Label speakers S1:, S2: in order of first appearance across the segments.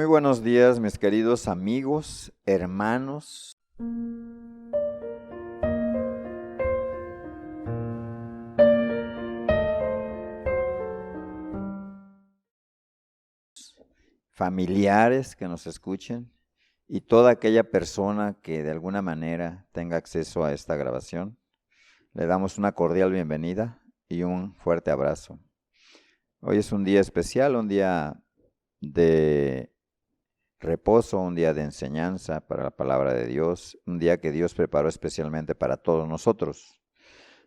S1: Muy buenos días, mis queridos amigos, hermanos. Familiares que nos escuchen y toda aquella persona que de alguna manera tenga acceso a esta grabación. Le damos una cordial bienvenida y un fuerte abrazo. Hoy es un día especial, un día de reposo, un día de enseñanza para la palabra de Dios, un día que Dios preparó especialmente para todos nosotros.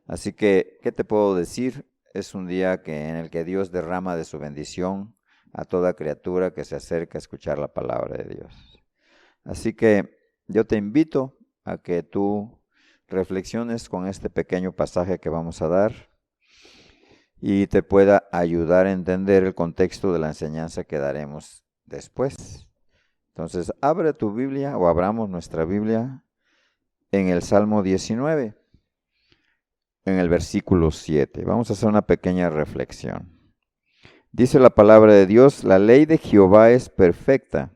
S1: Así que, ¿qué te puedo decir? Es un día en el que Dios derrama de su bendición a toda criatura que se acerca a escuchar la palabra de Dios. Así que yo te invito a que tú reflexiones con este pequeño pasaje que vamos a dar y te pueda ayudar a entender el contexto de la enseñanza que daremos después. Entonces, abre tu Biblia o abramos nuestra Biblia en el Salmo 19, en el versículo 7. Vamos a hacer una pequeña reflexión. Dice la palabra de Dios: la ley de Jehová es perfecta,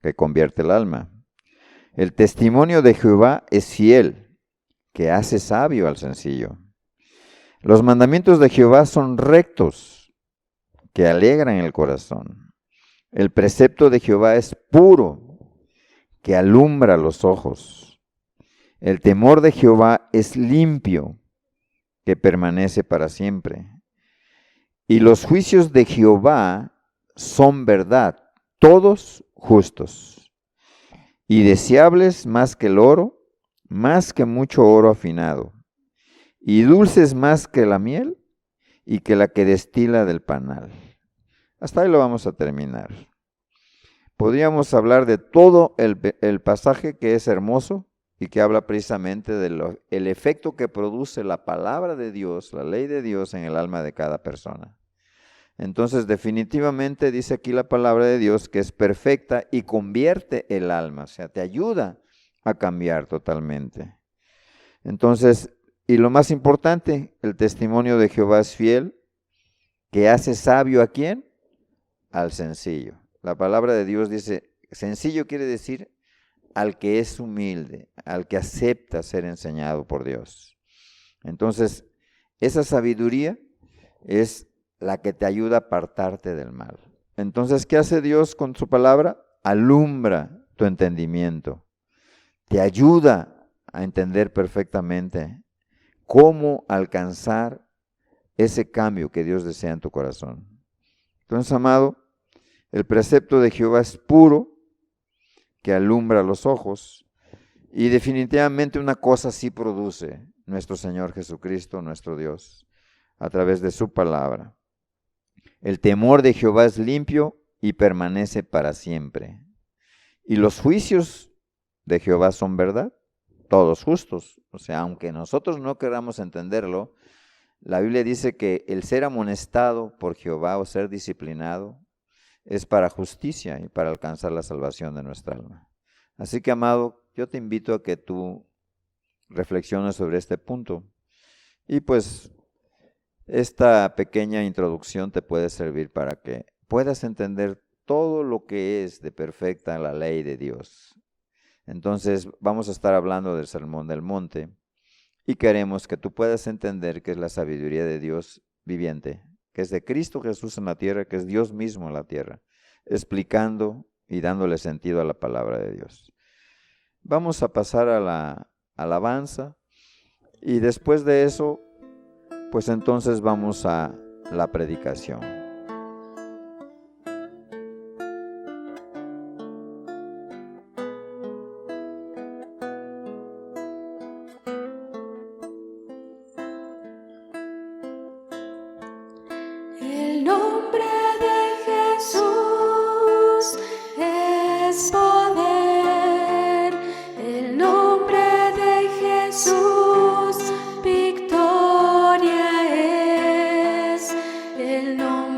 S1: que convierte el alma. El testimonio de Jehová es fiel, que hace sabio al sencillo. Los mandamientos de Jehová son rectos, que alegran el corazón. El precepto de Jehová es puro, que alumbra los ojos. El temor de Jehová es limpio, que permanece para siempre. Y los juicios de Jehová son verdad, todos justos, y deseables más que el oro, más que mucho oro afinado, y dulces más que la miel y que la que destila del panal. Hasta ahí lo vamos a terminar. Podríamos hablar de todo el pasaje, que es hermoso y que habla precisamente del efecto que produce la palabra de Dios, la ley de Dios en el alma de cada persona. Entonces, definitivamente dice aquí la palabra de Dios que es perfecta y convierte el alma, o sea, te ayuda a cambiar totalmente. Entonces, y lo más importante, el testimonio de Jehová es fiel, que hace sabio ¿a quién? Al sencillo. La palabra de Dios dice, sencillo quiere decir al que es humilde, al que acepta ser enseñado por Dios. Entonces, esa sabiduría es la que te ayuda a apartarte del mal. Entonces, ¿qué hace Dios con su palabra? Alumbra tu entendimiento, te ayuda a entender perfectamente cómo alcanzar ese cambio que Dios desea en tu corazón. Entonces, amado, el precepto de Jehová es puro, que alumbra los ojos, y definitivamente una cosa sí produce nuestro Señor Jesucristo, nuestro Dios, a través de su palabra. El temor de Jehová es limpio y permanece para siempre. Y los juicios de Jehová son verdad, todos justos. O sea, aunque nosotros no queramos entenderlo, la Biblia dice que el ser amonestado por Jehová o ser disciplinado es para justicia y para alcanzar la salvación de nuestra alma. Así que, amado, yo te invito a que tú reflexiones sobre este punto. Y pues esta pequeña introducción te puede servir para que puedas entender todo lo que es de perfecta la ley de Dios. Entonces vamos a estar hablando del Sermón del Monte y queremos que tú puedas entender que es la sabiduría de Dios viviente, que es de Cristo Jesús en la tierra, que es Dios mismo en la tierra, explicando y dándole sentido a la palabra de Dios. Vamos a pasar a la alabanza y después de eso, pues entonces vamos a la predicación.
S2: El nombre de Jesús es poder, el nombre de Jesús victoria es, el nombre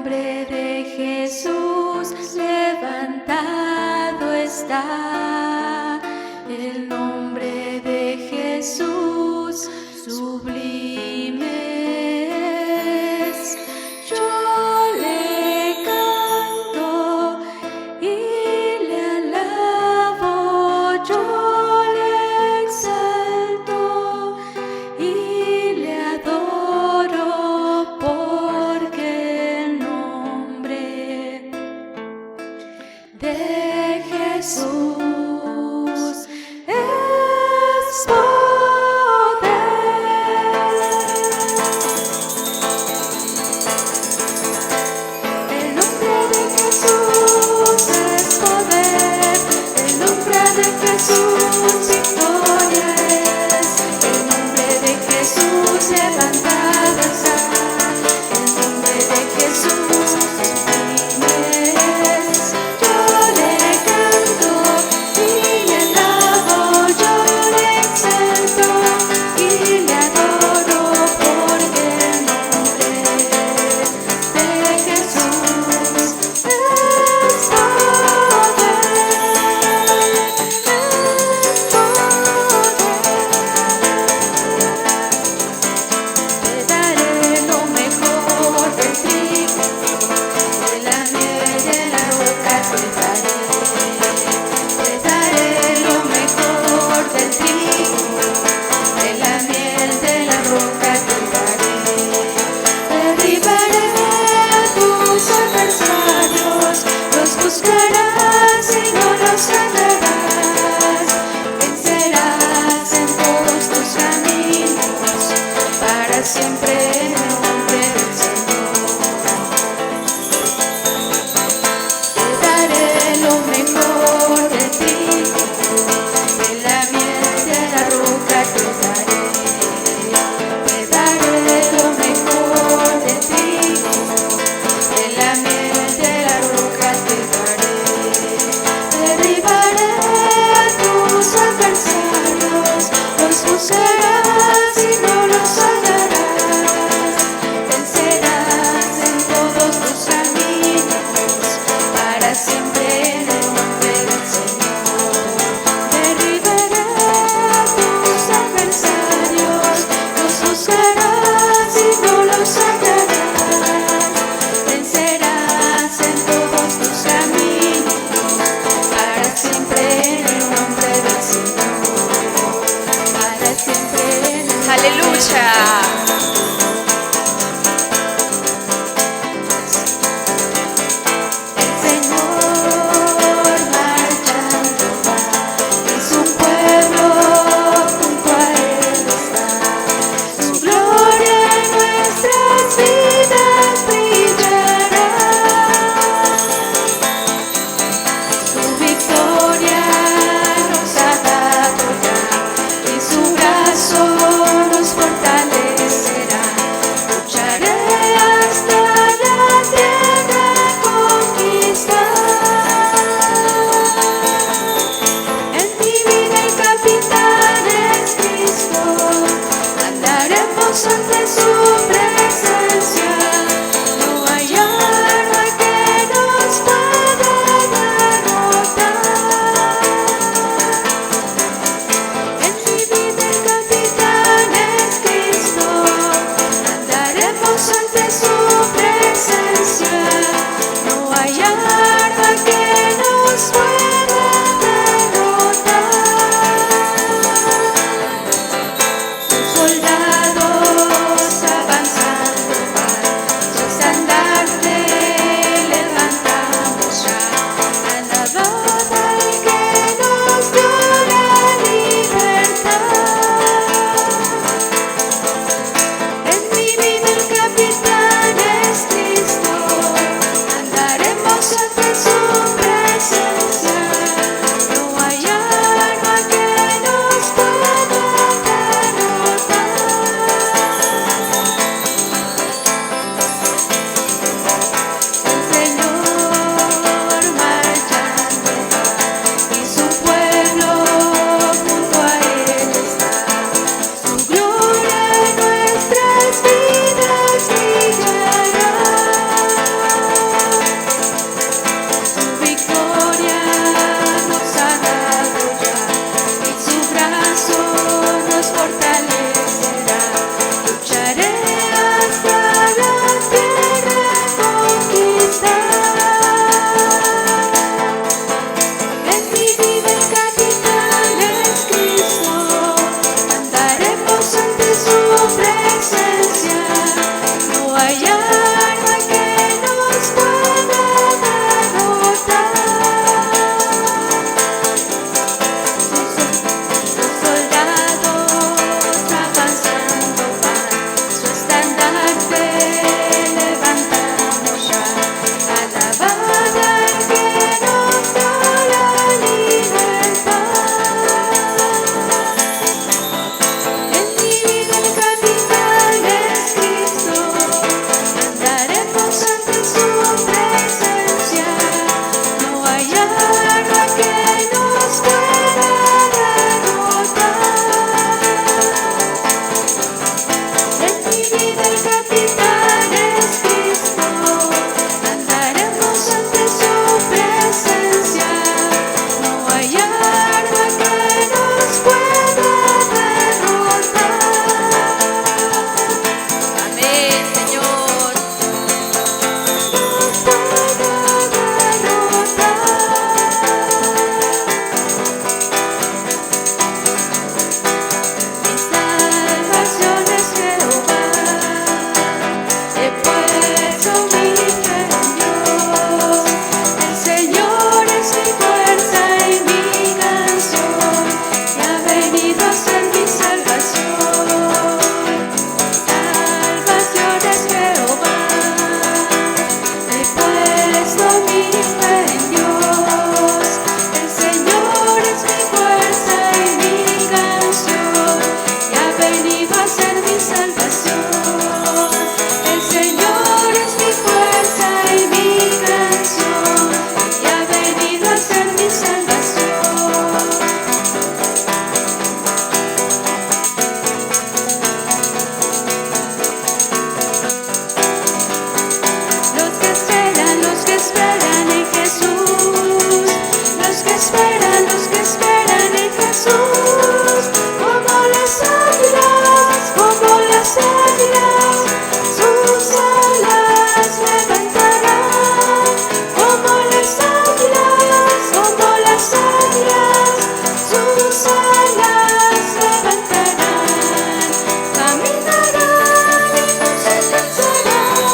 S2: alas se levantarán, caminarán y no se cansarán,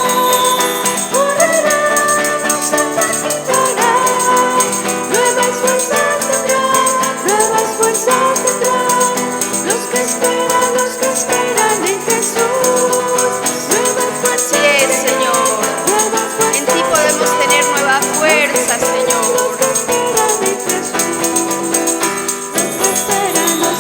S2: correrán, no se fatigarán, nuevas fuerzas tendrán, los que esperan en Jesús, nuevas fuerzas.
S3: Así es, Señor. En ti podemos tener nueva fuerza, Señor.
S2: Los que esperan en Jesús, los que esperan, los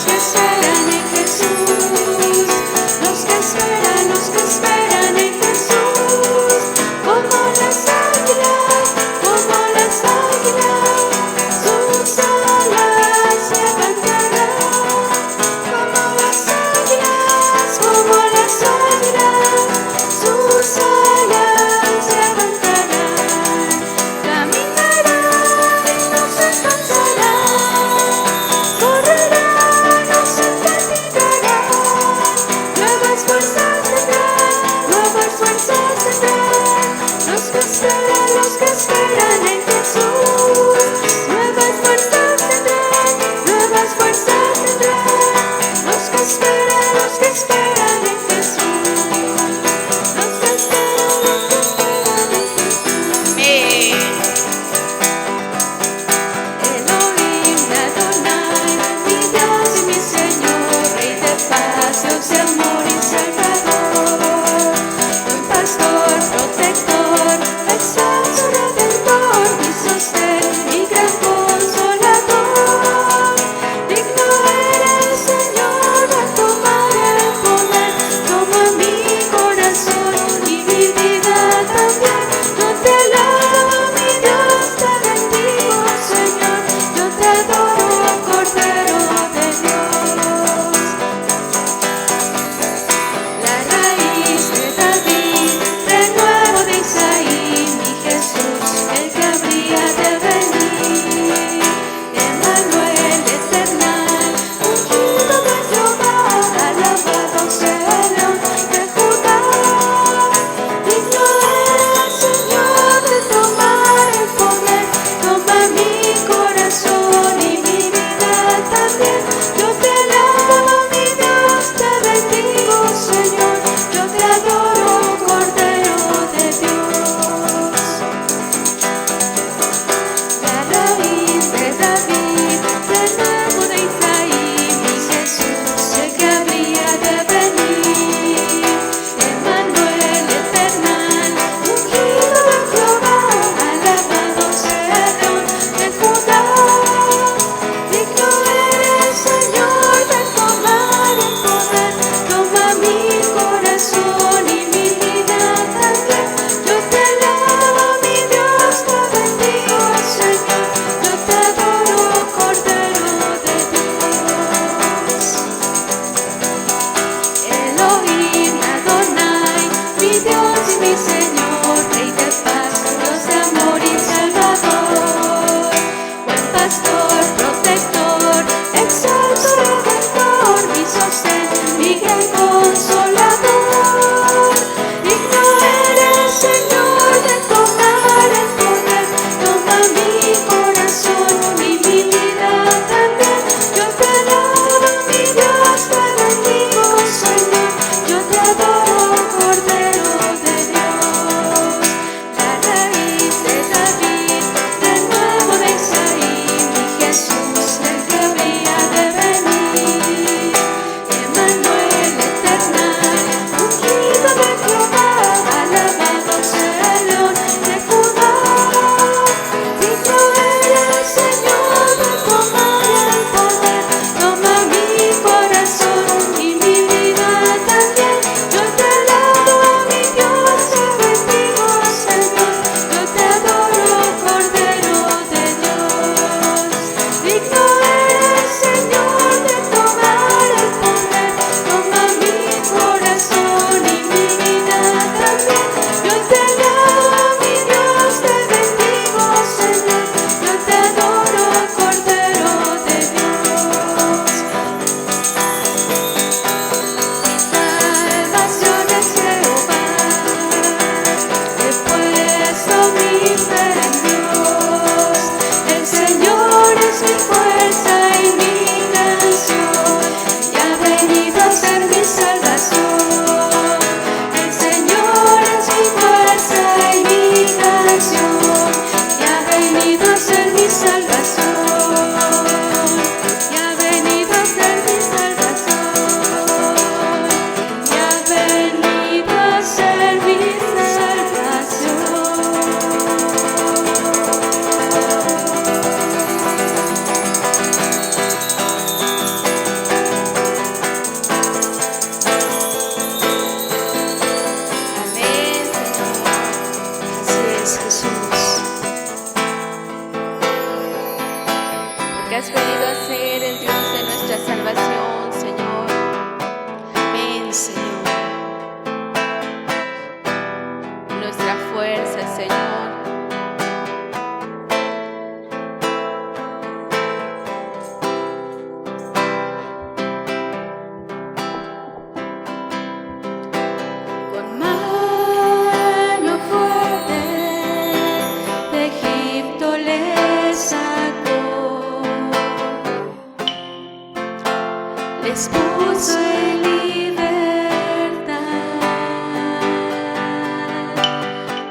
S2: les puso en libertad.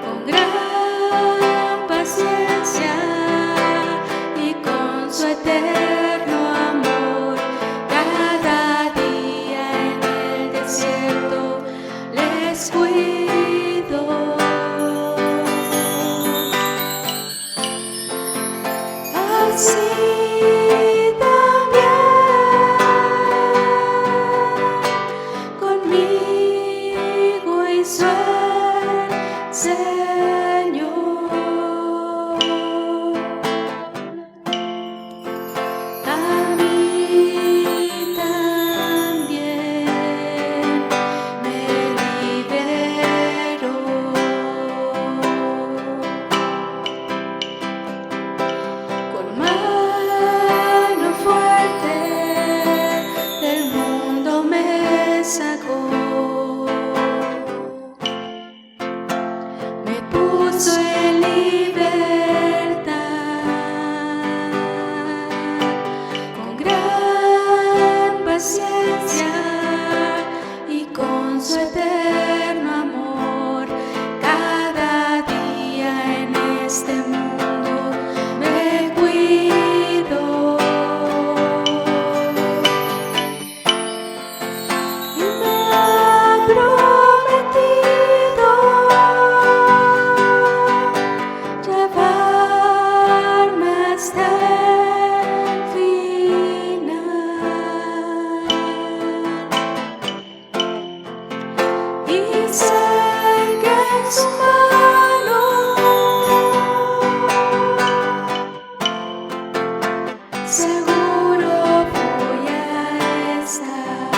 S2: Con gran paciencia y con su eterno amor, cada día en el desierto les cuidó. Así también conmigo hizo el Señor. A mí también me liberó. Con mano fuerte del mundo me sacó, me puso en libertad. Con gran paciencia y con su eterno amor, cada día en este mundo me cuido. Y me ha prometido llevarme hasta el final. Y sé que en su mano seguro voy a estar.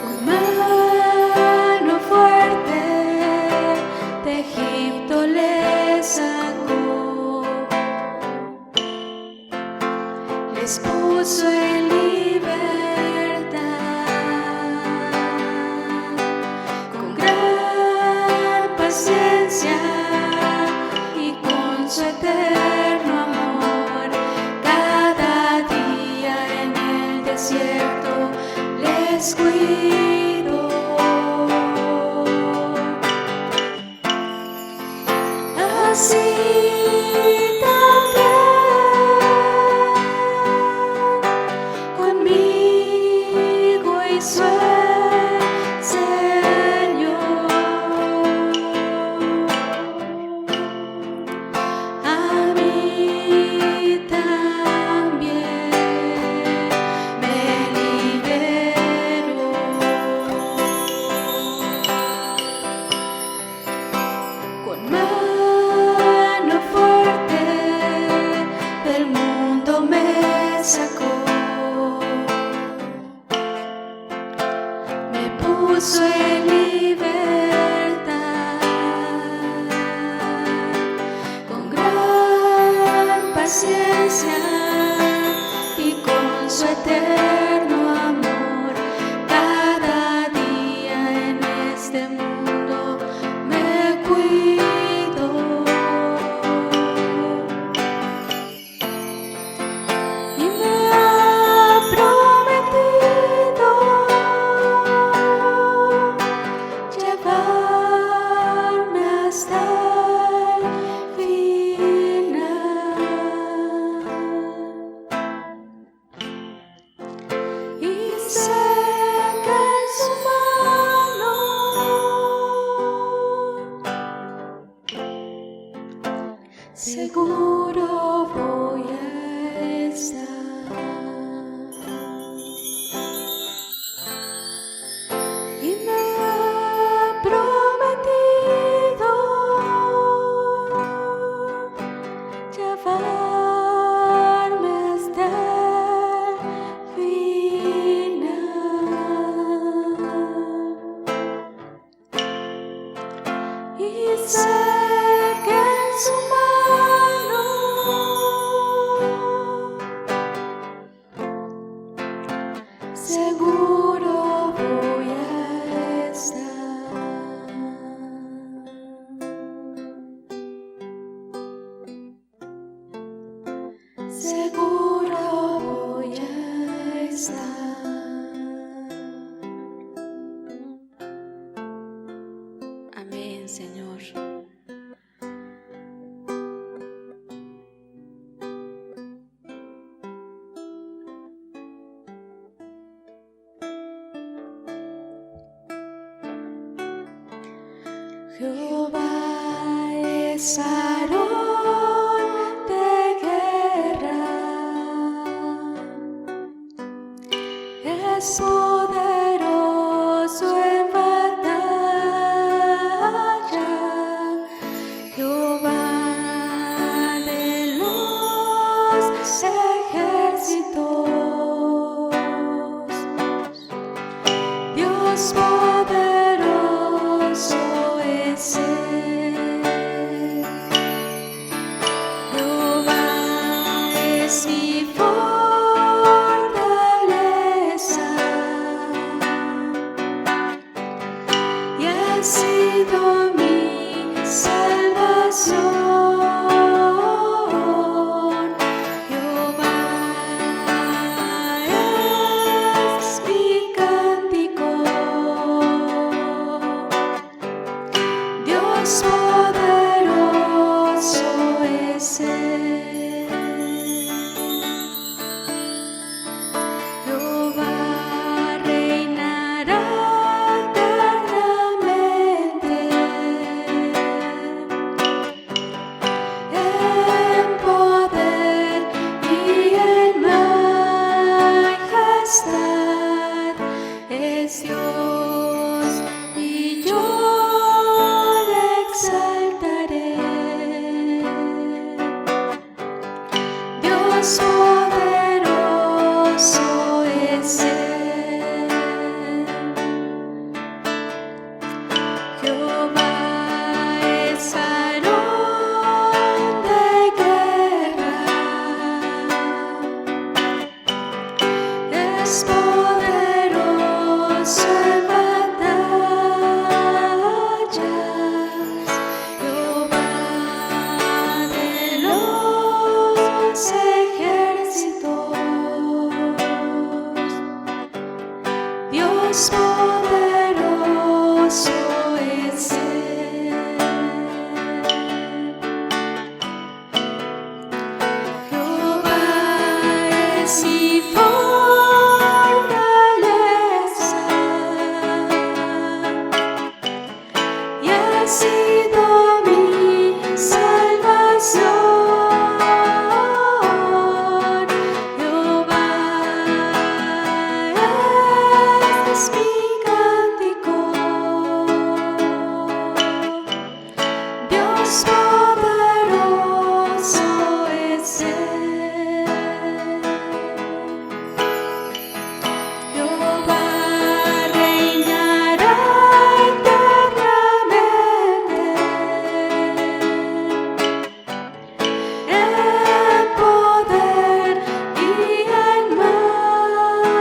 S2: Con mano fuerte de Egipto les sacó, les puso en libertad. Con gran paciencia y con su eterno amor, cada día en el desierto les cuidó. Así también seguro voy a estar. Amén, Señor. Jehová es varón de guerra, es poderoso en batalla. Jehová de los ejércitos, Dios poderoso es Él. Jehová es mi fortaleza y ha sido mi salvación. Jehová es mi cántico, Dios poderoso es Él. Jehová reinará eternamente, en poder y en majestad es Dios, y yo le exaltaré. Dios poderoso es Él. Jehová es varón de guerra, es poderoso en batallas. Jehová de los ejércitos, Dios poderoso es Él. Jehová es mi fortaleza y ha sido mi salvación. Jehová es mi cántico, Dios poderoso es Él. Jehová reinará eternamente, en poder y en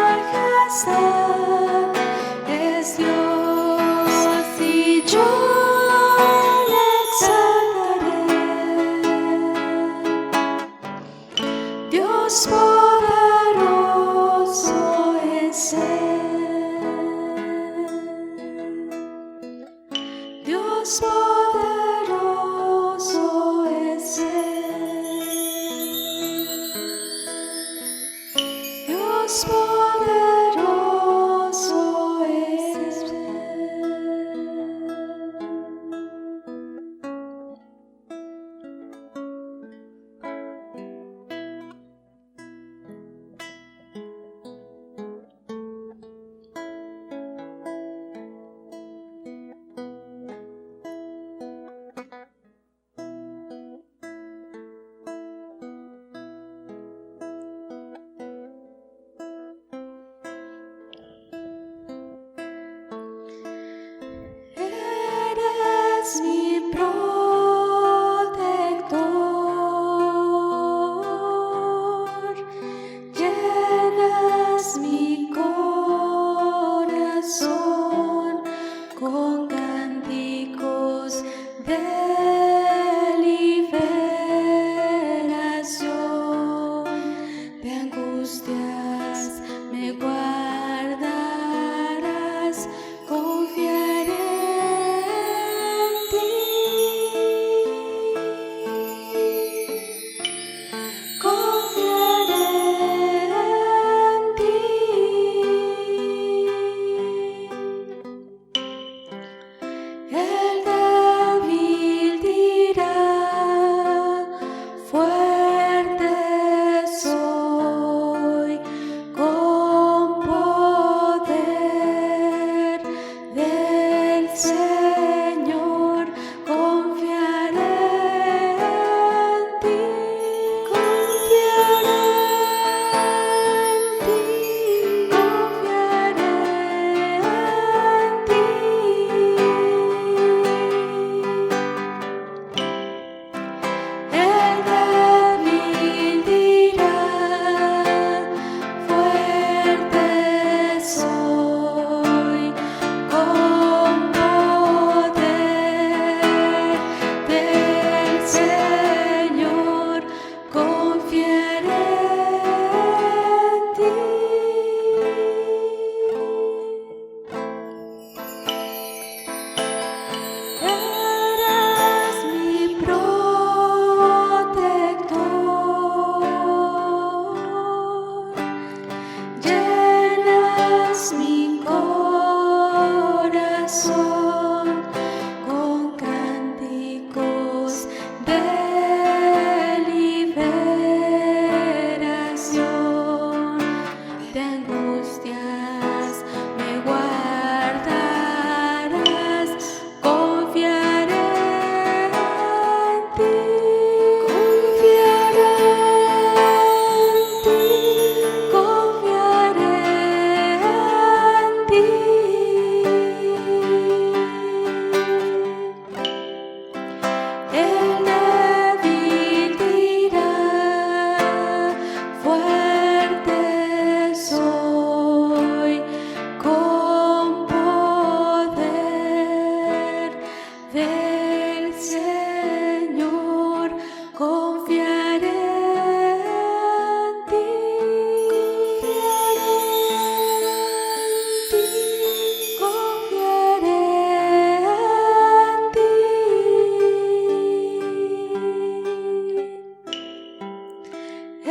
S2: majestad es Dios, y yo le exaltaré. Dios poderoso es Él. Dios poderoso es Él. Dios poderoso es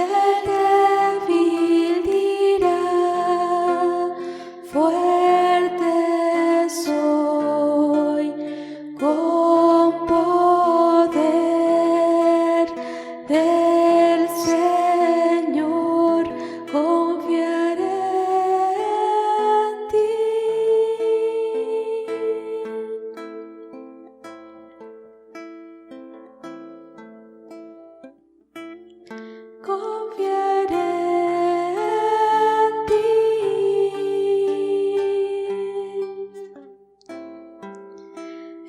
S2: El débil dirá, fuerte soy, con poder del Señor confiaré en ti. Confiaré en ti.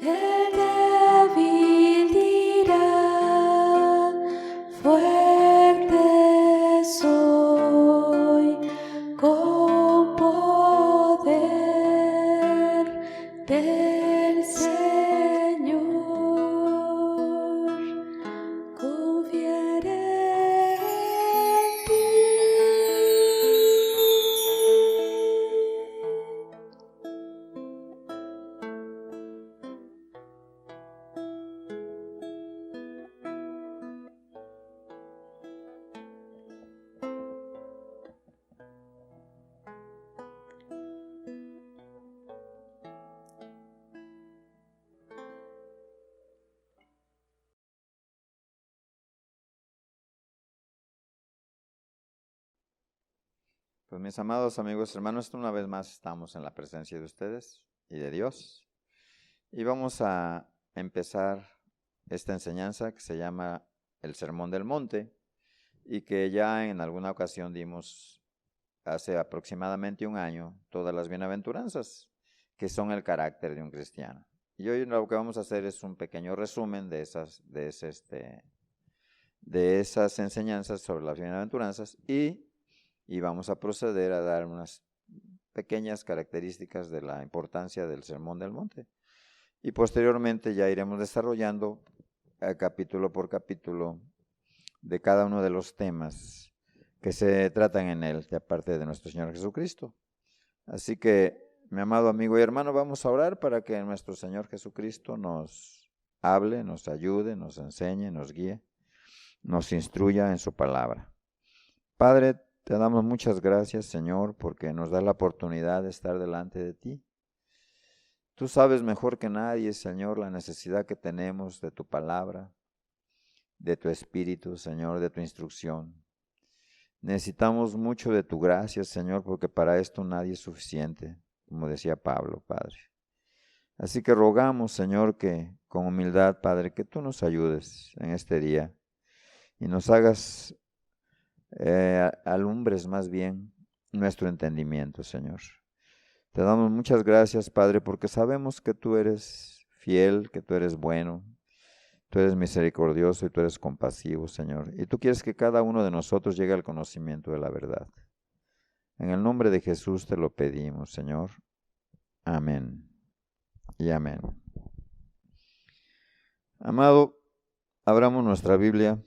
S2: El débil dirá, fuerte soy, con poder del Señor confiaré en ti.
S1: Pues mis amados amigos, hermanos, una vez más estamos en la presencia de ustedes y de Dios. Y vamos a empezar esta enseñanza que se llama el Sermón del Monte y que ya en alguna ocasión dimos hace aproximadamente un año todas las bienaventuranzas que son el carácter de un cristiano. Y hoy lo que vamos a hacer es un pequeño resumen de esas enseñanzas sobre las bienaventuranzas y vamos a proceder a dar unas pequeñas características de la importancia del Sermón del Monte. Y posteriormente ya iremos desarrollando capítulo por capítulo de cada uno de los temas que se tratan en él, de parte de nuestro Señor Jesucristo. Así que, mi amado amigo y hermano, vamos a orar para que nuestro Señor Jesucristo nos hable, nos ayude, nos enseñe, nos guíe, nos instruya en su palabra. Padre, te damos muchas gracias, Señor, porque nos da la oportunidad de estar delante de ti. Tú sabes mejor que nadie, Señor, la necesidad que tenemos de tu palabra, de tu espíritu, Señor, de tu instrucción. Necesitamos mucho de tu gracia, Señor, porque para esto nadie es suficiente, como decía Pablo, Padre. Así que rogamos, Señor, que con humildad, Padre, que tú nos ayudes en este día y nos hagas alumbres más bien nuestro entendimiento, Señor. Te damos muchas gracias, Padre, porque sabemos que tú eres fiel, que tú eres bueno, tú eres misericordioso y tú eres compasivo, Señor. Y tú quieres que cada uno de nosotros llegue al conocimiento de la verdad. En el nombre de Jesús te lo pedimos, Señor. Amén y amén. Amado, abramos nuestra Biblia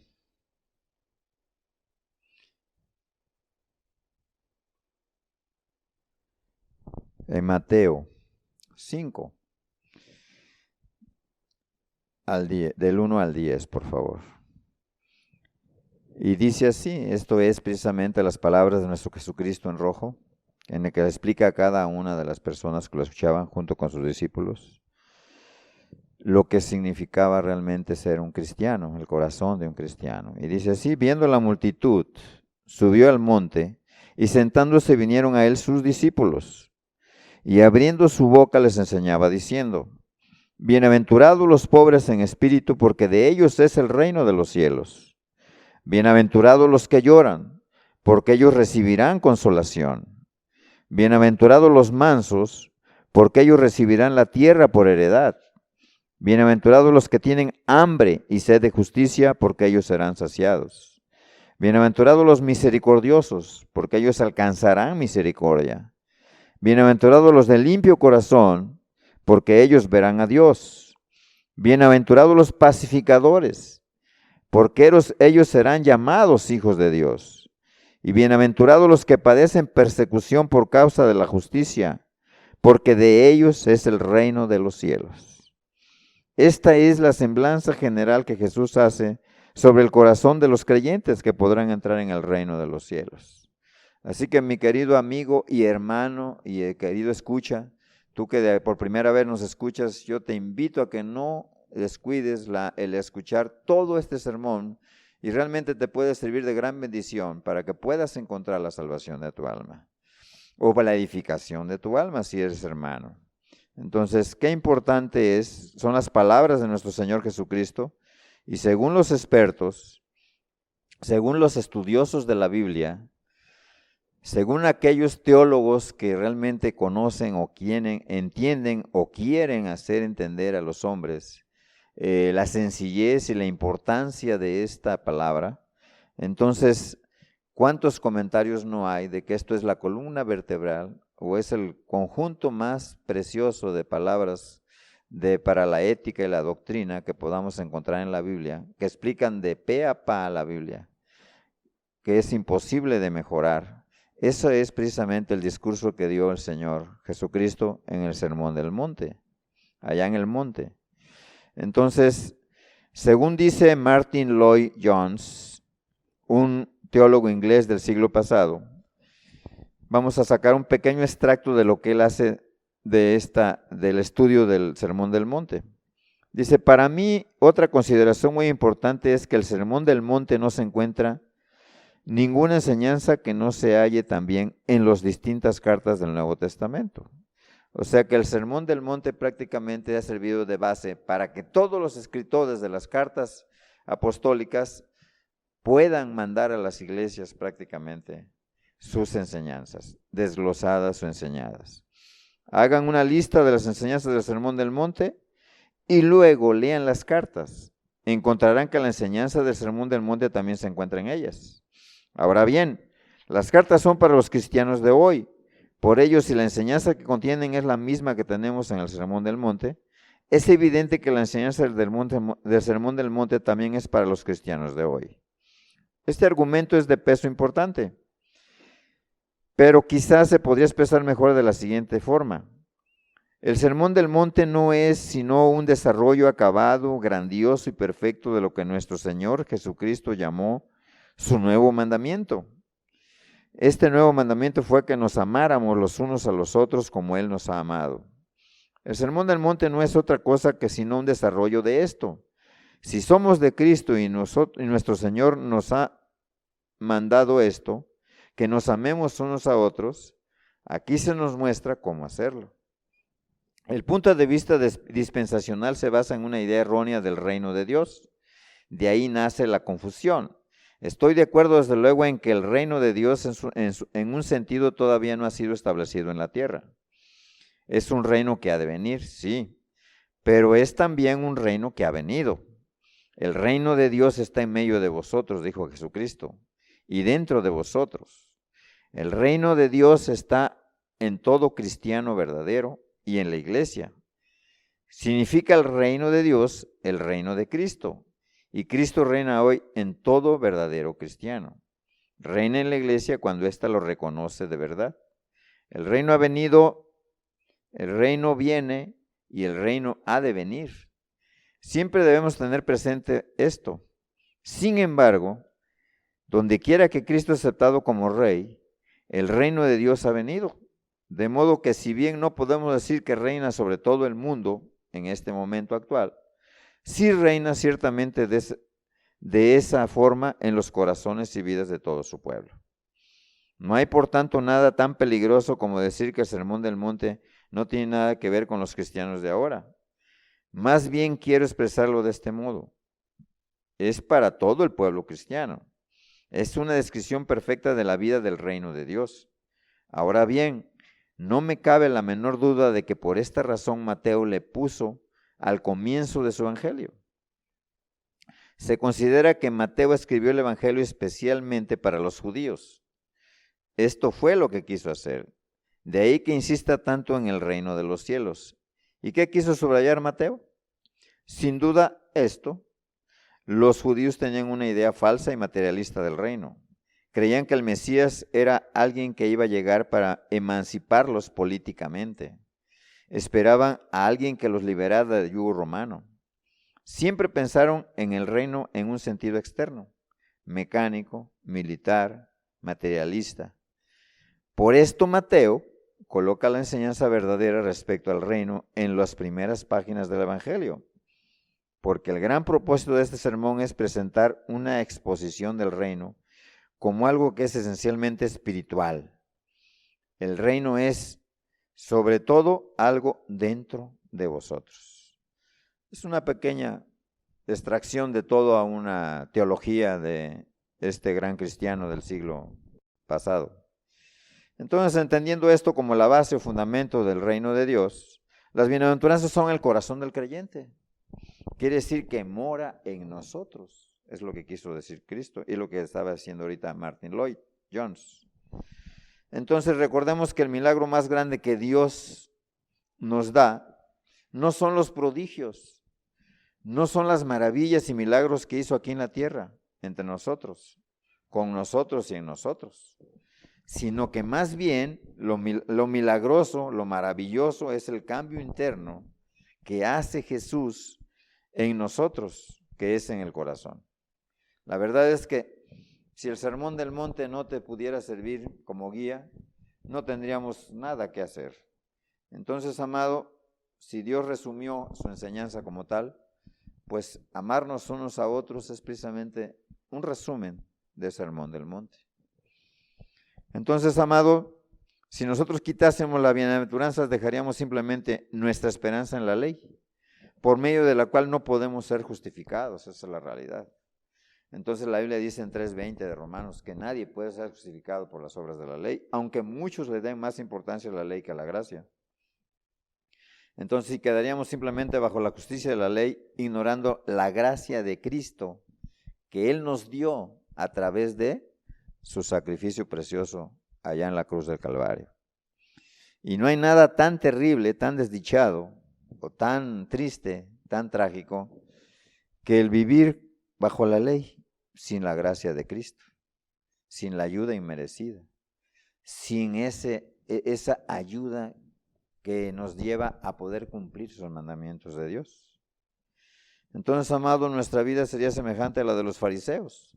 S1: en Mateo 5, del 1 al 10, por favor. Y dice así, esto es precisamente las palabras de nuestro Jesucristo en rojo, en el que le explica a cada una de las personas que lo escuchaban junto con sus discípulos lo que significaba realmente ser un cristiano, el corazón de un cristiano. Y dice así, viendo la multitud, subió al monte y sentándose vinieron a él sus discípulos. Y abriendo su boca les enseñaba diciendo, bienaventurados los pobres en espíritu, porque de ellos es el reino de los cielos. Bienaventurados los que lloran, porque ellos recibirán consolación. Bienaventurados los mansos, porque ellos recibirán la tierra por heredad. Bienaventurados los que tienen hambre y sed de justicia, porque ellos serán saciados. Bienaventurados los misericordiosos, porque ellos alcanzarán misericordia. Bienaventurados los de limpio corazón, porque ellos verán a Dios. Bienaventurados los pacificadores, porque ellos serán llamados hijos de Dios. Y bienaventurados los que padecen persecución por causa de la justicia, porque de ellos es el reino de los cielos. Esta es la semblanza general que Jesús hace sobre el corazón de los creyentes que podrán entrar en el reino de los cielos. Así que mi querido amigo y hermano y querido escucha, tú que por primera vez nos escuchas, yo te invito a que no descuides el escuchar todo este sermón y realmente te puede servir de gran bendición para que puedas encontrar la salvación de tu alma o para la edificación de tu alma si eres hermano. Entonces, qué importante son las palabras de nuestro Señor Jesucristo y según los expertos, según los estudiosos de la Biblia, según aquellos teólogos que realmente conocen o entienden o quieren hacer entender a los hombres la sencillez y la importancia de esta palabra, entonces, ¿cuántos comentarios no hay de que esto es la columna vertebral o es el conjunto más precioso de palabras para la ética y la doctrina que podamos encontrar en la Biblia, que explican de pe a pa la Biblia, que es imposible de mejorar? Eso es precisamente el discurso que dio el Señor Jesucristo en el Sermón del Monte, allá en el monte. Entonces, según dice Martin Lloyd Jones, un teólogo inglés del siglo pasado, vamos a sacar un pequeño extracto de lo que él hace del estudio del Sermón del Monte. Dice, para mí, otra consideración muy importante es que el Sermón del Monte no se encuentra ninguna enseñanza que no se halle también en las distintas cartas del Nuevo Testamento. O sea que el Sermón del Monte prácticamente ha servido de base para que todos los escritores de las cartas apostólicas puedan mandar a las iglesias prácticamente sus enseñanzas, desglosadas o enseñadas. Hagan una lista de las enseñanzas del Sermón del Monte y luego lean las cartas. Encontrarán que la enseñanza del Sermón del Monte también se encuentra en ellas. Ahora bien, las cartas son para los cristianos de hoy. Por ello, si la enseñanza que contienen es la misma que tenemos en el Sermón del Monte, es evidente que la enseñanza del Sermón del Monte también es para los cristianos de hoy. Este argumento es de peso importante, pero quizás se podría expresar mejor de la siguiente forma. El Sermón del Monte no es sino un desarrollo acabado, grandioso y perfecto de lo que nuestro Señor Jesucristo llamó su nuevo mandamiento. Este nuevo mandamiento fue que nos amáramos los unos a los otros como Él nos ha amado. El Sermón del Monte no es otra cosa que sino un desarrollo de esto. Si somos de Cristo y nuestro Señor nos ha mandado esto, que nos amemos unos a otros, aquí se nos muestra cómo hacerlo. El punto de vista dispensacional se basa en una idea errónea del reino de Dios. De ahí nace la confusión. Estoy de acuerdo desde luego en que el reino de Dios en un sentido todavía no ha sido establecido en la tierra. Es un reino que ha de venir, sí, pero es también un reino que ha venido. El reino de Dios está en medio de vosotros, dijo Jesucristo, y dentro de vosotros. El reino de Dios está en todo cristiano verdadero y en la iglesia. Significa el reino de Dios, el reino de Cristo. Y Cristo reina hoy en todo verdadero cristiano. Reina en la iglesia cuando ésta lo reconoce de verdad. El reino ha venido, el reino viene y el reino ha de venir. Siempre debemos tener presente esto. Sin embargo, donde quiera que Cristo es aceptado como rey, el reino de Dios ha venido. De modo que si bien no podemos decir que reina sobre todo el mundo en este momento actual, sí reina ciertamente de esa forma en los corazones y vidas de todo su pueblo. No hay por tanto nada tan peligroso como decir que el Sermón del Monte no tiene nada que ver con los cristianos de ahora. Más bien quiero expresarlo de este modo. Es para todo el pueblo cristiano. Es una descripción perfecta de la vida del reino de Dios. Ahora bien, no me cabe la menor duda de que por esta razón Mateo le puso al comienzo de su evangelio. Se considera que Mateo escribió el evangelio especialmente para los judíos. Esto fue lo que quiso hacer. De ahí que insista tanto en el reino de los cielos. ¿Y qué quiso subrayar Mateo? Sin duda esto. Los judíos tenían una idea falsa y materialista del reino. Creían que el Mesías era alguien que iba a llegar para emanciparlos políticamente. Esperaban a alguien que los liberara del yugo romano. siempre pensaron en el reino en un sentido externo, mecánico, militar, materialista. Por esto Mateo coloca la enseñanza verdadera respecto al reino en las primeras páginas del Evangelio, porque el gran propósito de este sermón es presentar una exposición del reino como algo que es esencialmente espiritual. El reino es, sobre todo, algo dentro de vosotros. Es una pequeña extracción de toda una teología de este gran cristiano del siglo pasado. Entonces, entendiendo esto como la base o fundamento del reino de Dios, las bienaventuranzas son el corazón del creyente. Quiere decir que mora en nosotros. Es lo que quiso decir Cristo y lo que estaba diciendo ahorita Martin Lloyd Jones. Entonces recordemos que el milagro más grande que Dios nos da no son los prodigios, no son las maravillas y milagros que hizo aquí en la tierra, entre nosotros, con nosotros y en nosotros, sino que más bien lo milagroso, lo maravilloso es el cambio interno que hace Jesús en nosotros, que es en el corazón. La verdad es que si el Sermón del Monte no te pudiera servir como guía, no tendríamos nada que hacer. Entonces, amado, si Dios resumió su enseñanza como tal, pues amarnos unos a otros es precisamente un resumen del Sermón del Monte. Entonces, amado, si nosotros quitásemos las bienaventuranzas, dejaríamos simplemente nuestra esperanza en la ley, por medio de la cual no podemos ser justificados. Esa es la realidad. Entonces la Biblia dice en 3:20 de Romanos que nadie puede ser justificado por las obras de la ley, aunque muchos le den más importancia a la ley que a la gracia. Entonces si quedaríamos simplemente bajo la justicia de la ley, ignorando la gracia de Cristo que Él nos dio a través de su sacrificio precioso allá en la cruz del Calvario. Y no hay nada tan terrible, tan desdichado, o tan triste, tan trágico, que el vivir bajo la ley sin la gracia de Cristo, sin la ayuda inmerecida, sin esa ayuda que nos lleva a poder cumplir sus mandamientos de Dios. Entonces, amado, nuestra vida sería semejante a la de los fariseos,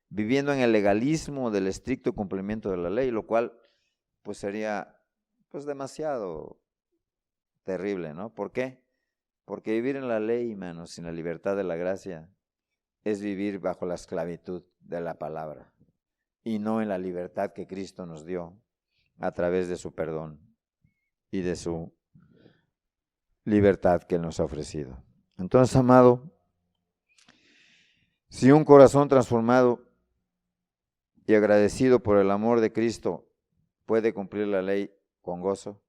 S1: viviendo en el legalismo del estricto cumplimiento de la ley, lo cual pues sería pues demasiado terrible, ¿no? ¿Por qué? Porque vivir en la ley, hermanos, sin la libertad de la gracia, es vivir bajo la esclavitud de la palabra y no en la libertad que Cristo nos dio a través de su perdón y de su libertad que Él nos ha ofrecido. Entonces, amado, si un corazón transformado y agradecido por el amor de Cristo puede cumplir la ley con gozo,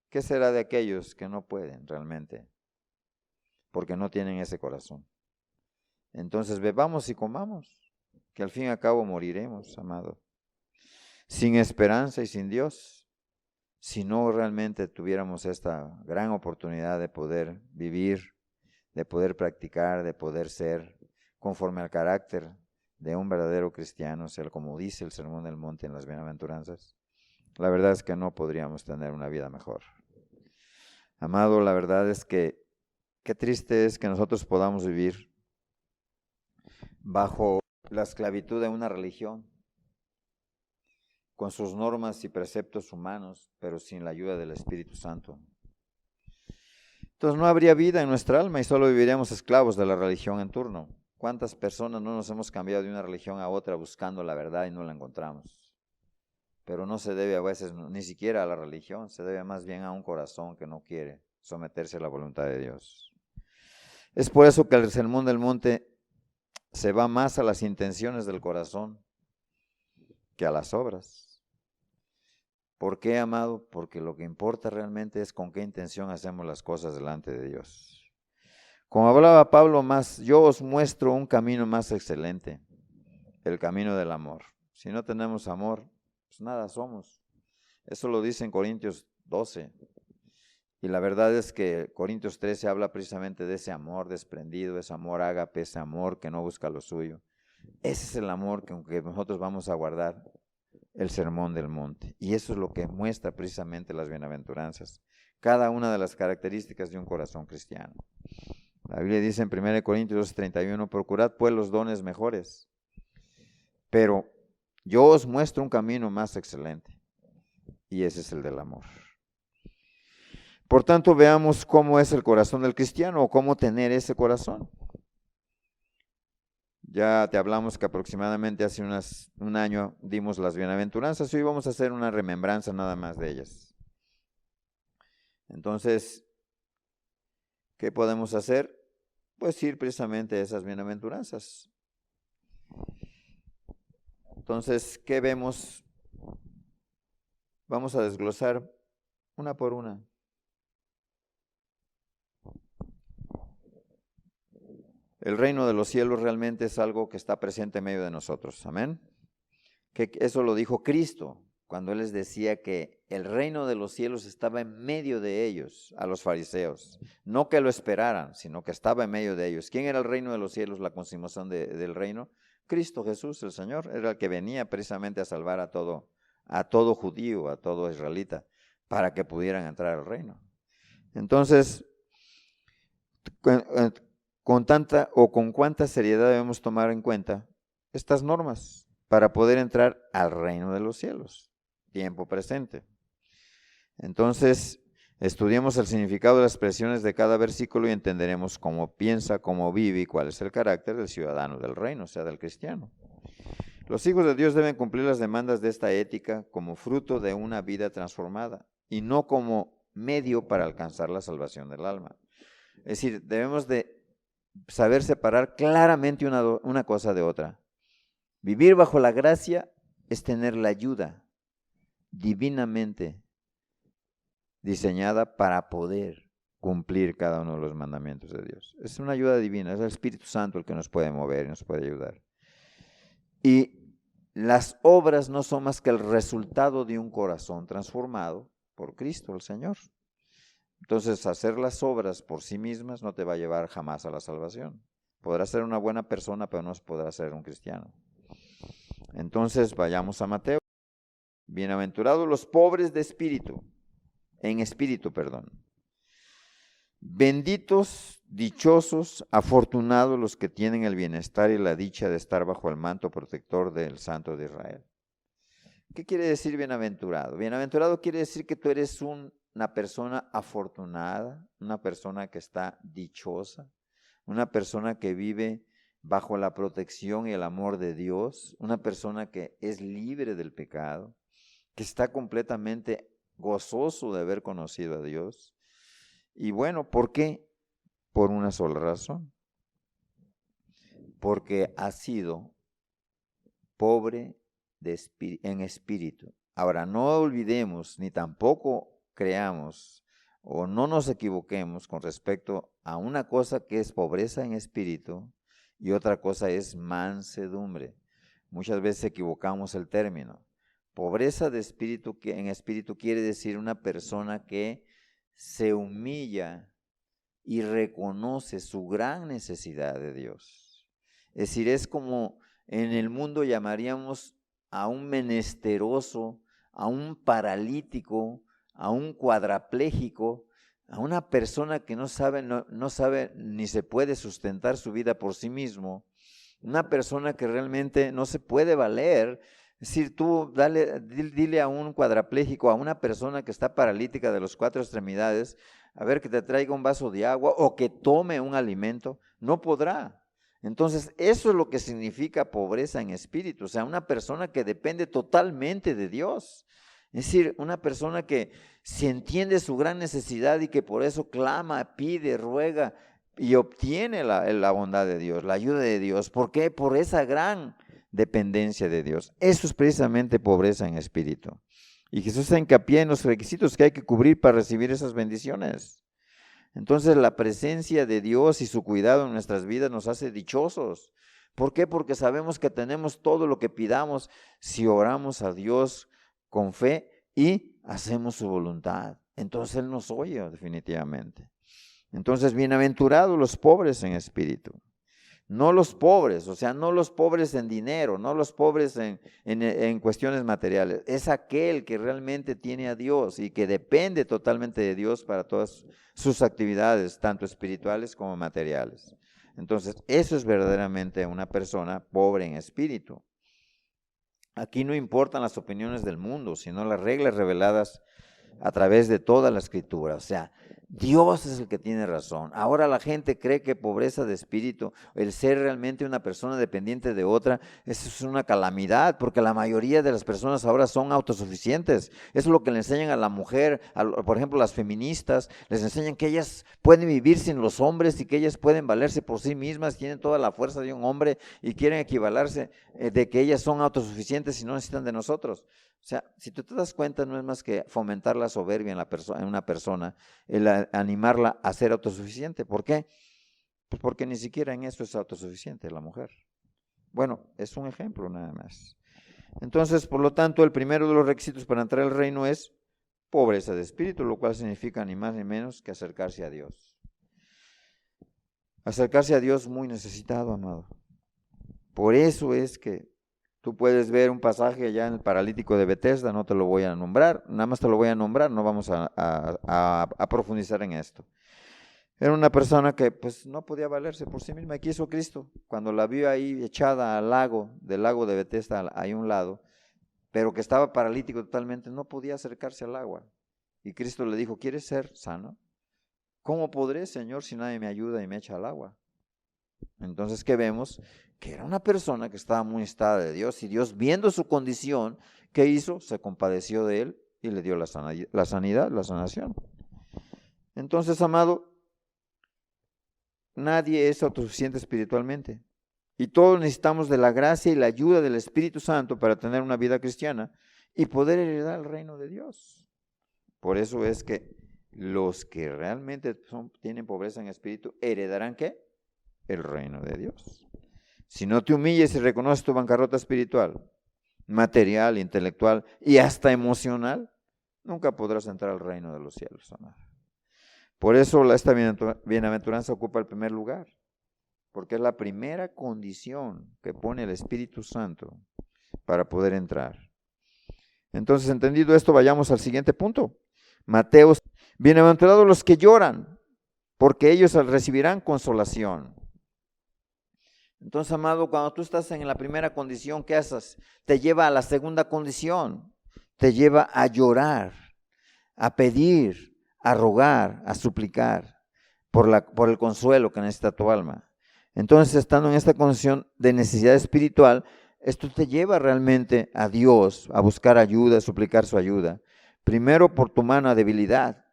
S1: ¿qué será de aquellos que no pueden realmente? Porque no tienen ese corazón. Entonces bebamos y comamos, que al fin y al cabo moriremos, amado. Sin esperanza y sin Dios, si no realmente tuviéramos esta gran oportunidad de poder vivir, de poder practicar, de poder ser conforme al carácter de un verdadero cristiano, o sea, como dice el Sermón del Monte en las Bienaventuranzas, la verdad es que no podríamos tener una vida mejor. Amado, la verdad es que qué triste es que nosotros podamos vivir bajo la esclavitud de una religión, con sus normas y preceptos humanos, pero sin la ayuda del Espíritu Santo. Entonces no habría vida en nuestra alma y solo viviríamos esclavos de la religión en turno. ¿Cuántas personas no nos hemos cambiado de una religión a otra buscando la verdad y no la encontramos? Pero no se debe a veces ni siquiera a la religión, se debe más bien a un corazón que no quiere someterse a la voluntad de Dios. Es por eso que el Sermón del Monte se va más a las intenciones del corazón que a las obras. ¿Por qué, amado? Porque lo que importa realmente es con qué intención hacemos las cosas delante de Dios. Como hablaba Pablo más, yo os muestro un camino más excelente, el camino del amor. Si no tenemos amor, pues nada somos. Eso lo dice en Corintios 12. Y la verdad es que Corintios 13 habla precisamente de ese amor desprendido, ese amor ágape, ese amor que no busca lo suyo. Ese es el amor que nosotros vamos a guardar el Sermón del Monte. Y eso es lo que muestra precisamente las bienaventuranzas, cada una de las características de un corazón cristiano. La Biblia dice en 1 Corintios 12:31, procurad pues los dones mejores. Pero yo os muestro un camino más excelente, y ese es el del amor. Por tanto, veamos cómo es el corazón del cristiano o cómo tener ese corazón. Ya te hablamos que aproximadamente hace un año dimos las bienaventuranzas y hoy vamos a hacer una remembranza nada más de ellas. Entonces, ¿qué podemos hacer? Pues ir precisamente a esas bienaventuranzas. Entonces, ¿qué vemos? Vamos a desglosar una por una. El reino de los cielos realmente es algo que está presente en medio de nosotros. Amén. Que eso lo dijo Cristo cuando Él les decía que el reino de los cielos estaba en medio de ellos, a los fariseos. No que lo esperaran, sino que estaba en medio de ellos. ¿Quién era el reino de los cielos, la consumación del reino? Cristo Jesús, el Señor, era el que venía precisamente a salvar a todo judío, a todo israelita, para que pudieran entrar al reino. Entonces, con cuánta seriedad debemos tomar en cuenta estas normas para poder entrar al reino de los cielos, tiempo presente. Entonces, estudiemos el significado de las expresiones de cada versículo y entenderemos cómo piensa, cómo vive y cuál es el carácter del ciudadano del reino, o sea, del cristiano. Los hijos de Dios deben cumplir las demandas de esta ética como fruto de una vida transformada y no como medio para alcanzar la salvación del alma. Es decir, debemos de saber separar claramente una cosa de otra. Vivir bajo la gracia es tener la ayuda divinamente diseñada para poder cumplir cada uno de los mandamientos de Dios. Es una ayuda divina, es el Espíritu Santo el que nos puede mover y nos puede ayudar. Y las obras no son más que el resultado de un corazón transformado por Cristo, el Señor. Entonces, hacer las obras por sí mismas no te va a llevar jamás a la salvación. Podrás ser una buena persona, pero no podrás ser un cristiano. Entonces, vayamos a Mateo. Bienaventurados los pobres de espíritu, Benditos, dichosos, afortunados los que tienen el bienestar y la dicha de estar bajo el manto protector del Santo de Israel. ¿Qué quiere decir bienaventurado? Bienaventurado quiere decir que tú eres una persona afortunada, una persona que está dichosa, una persona que vive bajo la protección y el amor de Dios, una persona que es libre del pecado, que está completamente gozoso de haber conocido a Dios. Y bueno, ¿por qué? Por una sola razón. Porque ha sido pobre en espíritu. Ahora, no olvidemos ni tampoco creamos o no nos equivoquemos con respecto a una cosa que es pobreza en espíritu y otra cosa es mansedumbre. Muchas veces equivocamos el término. Pobreza de espíritu, que en espíritu quiere decir una persona que se humilla y reconoce su gran necesidad de Dios. Es decir, es como en el mundo llamaríamos a un menesteroso, a un paralítico, a un cuadrapléjico, a una persona que no sabe ni se puede sustentar su vida por sí mismo, una persona que realmente no se puede valer. Es decir, tú dile a un cuadrapléjico, a una persona que está paralítica de las 4 extremidades, a ver que te traiga un vaso de agua o que tome un alimento, no podrá. Entonces, eso es lo que significa pobreza en espíritu, o sea, una persona que depende totalmente de Dios. Es decir, una persona que se entiende su gran necesidad y que por eso clama, pide, ruega y obtiene la bondad de Dios, la ayuda de Dios. ¿Por qué? Por esa gran dependencia de Dios. Eso es precisamente pobreza en espíritu. Y Jesús hace hincapié en los requisitos que hay que cubrir para recibir esas bendiciones. Entonces, la presencia de Dios y su cuidado en nuestras vidas nos hace dichosos. ¿Por qué? Porque sabemos que tenemos todo lo que pidamos si oramos a Dios con fe y hacemos su voluntad. Entonces Él nos oye definitivamente. Entonces, bienaventurados los pobres en espíritu. No los pobres, o sea, no los pobres en dinero, no los pobres en cuestiones materiales. Es aquel que realmente tiene a Dios y que depende totalmente de Dios para todas sus actividades, tanto espirituales como materiales. Entonces, eso es verdaderamente una persona pobre en espíritu. Aquí no importan las opiniones del mundo, sino las reglas reveladas a través de toda la escritura. O sea, Dios es el que tiene razón. Ahora la gente cree que pobreza de espíritu, el ser realmente una persona dependiente de otra, eso es una calamidad, porque la mayoría de las personas ahora son autosuficientes. Eso es lo que le enseñan a la mujer, por ejemplo, las feministas, les enseñan que ellas pueden vivir sin los hombres y que ellas pueden valerse por sí mismas, tienen toda la fuerza de un hombre y quieren equivalerse de que ellas son autosuficientes y no necesitan de nosotros. O sea, si tú te das cuenta, no es más que fomentar la soberbia en una persona, el animarla a ser autosuficiente. ¿Por qué? Pues porque ni siquiera en eso es autosuficiente la mujer. Bueno, es un ejemplo nada más. Entonces, por lo tanto, el primero de los requisitos para entrar al reino es pobreza de espíritu, lo cual significa ni más ni menos que acercarse a Dios. Acercarse a Dios muy necesitado, amado. Por eso es que tú puedes ver un pasaje allá en el paralítico de Betesda, no te lo voy a nombrar, nada más te lo voy a nombrar, no vamos a profundizar en esto. Era una persona que pues no podía valerse por sí misma, y quiso Cristo, cuando la vio ahí echada al lago, del lago de Betesda, ahí a un lado, pero que estaba paralítico totalmente, no podía acercarse al agua. Y Cristo le dijo, ¿quieres ser sano? ¿Cómo podré, Señor, si nadie me ayuda y me echa al agua? Entonces, ¿qué vemos? Que era una persona que estaba muy necesitada de Dios, y Dios, viendo su condición, ¿qué hizo? Se compadeció de él y le dio la sanidad, la sanación. Entonces, amado, nadie es autosuficiente espiritualmente, y todos necesitamos de la gracia y la ayuda del Espíritu Santo para tener una vida cristiana y poder heredar el reino de Dios. Por eso es que los que realmente tienen pobreza en espíritu heredarán ¿qué? El reino de Dios. Si no te humilles y reconoces tu bancarrota espiritual, material, intelectual y hasta emocional, nunca podrás entrar al reino de los cielos, amado. Por eso esta bienaventuranza ocupa el primer lugar, porque es la primera condición que pone el Espíritu Santo para poder entrar. Entonces, entendido esto, vayamos al siguiente punto. Mateo, bienaventurados los que lloran, porque ellos recibirán consolación. Entonces, amado, cuando tú estás en la primera condición, ¿qué haces? Te lleva a la segunda condición, te lleva a llorar, a pedir, a rogar, a suplicar por el consuelo que necesita tu alma. Entonces, estando en esta condición de necesidad espiritual, esto te lleva realmente a Dios, a buscar ayuda, a suplicar su ayuda. Primero por tu humana debilidad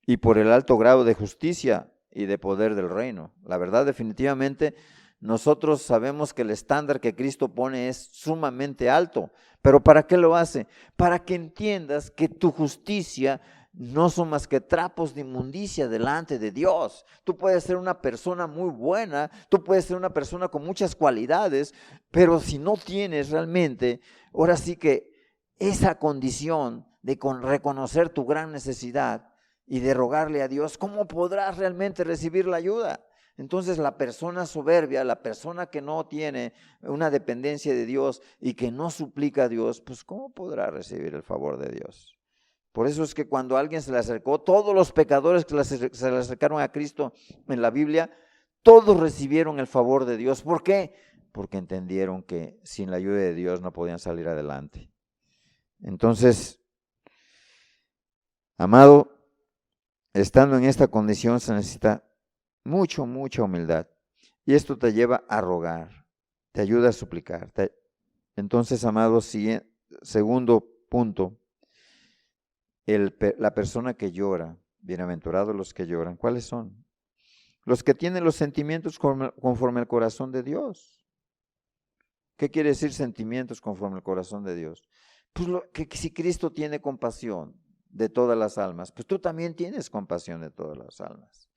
S1: y por el alto grado de justicia y de poder del reino. La verdad, definitivamente, nosotros sabemos que el estándar que Cristo pone es sumamente alto, pero ¿para qué lo hace? Para que entiendas que tu justicia no son más que trapos de inmundicia delante de Dios. Tú puedes ser una persona muy buena, tú puedes ser una persona con muchas cualidades, pero si no tienes realmente, ahora sí que esa condición de reconocer tu gran necesidad y de rogarle a Dios, ¿cómo podrás realmente recibir la ayuda? Entonces la persona soberbia, la persona que no tiene una dependencia de Dios y que no suplica a Dios, pues ¿cómo podrá recibir el favor de Dios? Por eso es que cuando alguien se le acercó, todos los pecadores que se le acercaron a Cristo en la Biblia, todos recibieron el favor de Dios. ¿Por qué? Porque entendieron que sin la ayuda de Dios no podían salir adelante. Entonces, amado, estando en esta condición se necesita mucha humildad. Y esto te lleva a rogar, te ayuda a suplicar. Entonces, amado, segundo punto, la persona que llora, bienaventurados los que lloran, ¿cuáles son? Los que tienen los sentimientos conforme al corazón de Dios. ¿Qué quiere decir sentimientos conforme al corazón de Dios? Pues que si Cristo tiene compasión de todas las almas, pues tú también tienes compasión de todas las almas.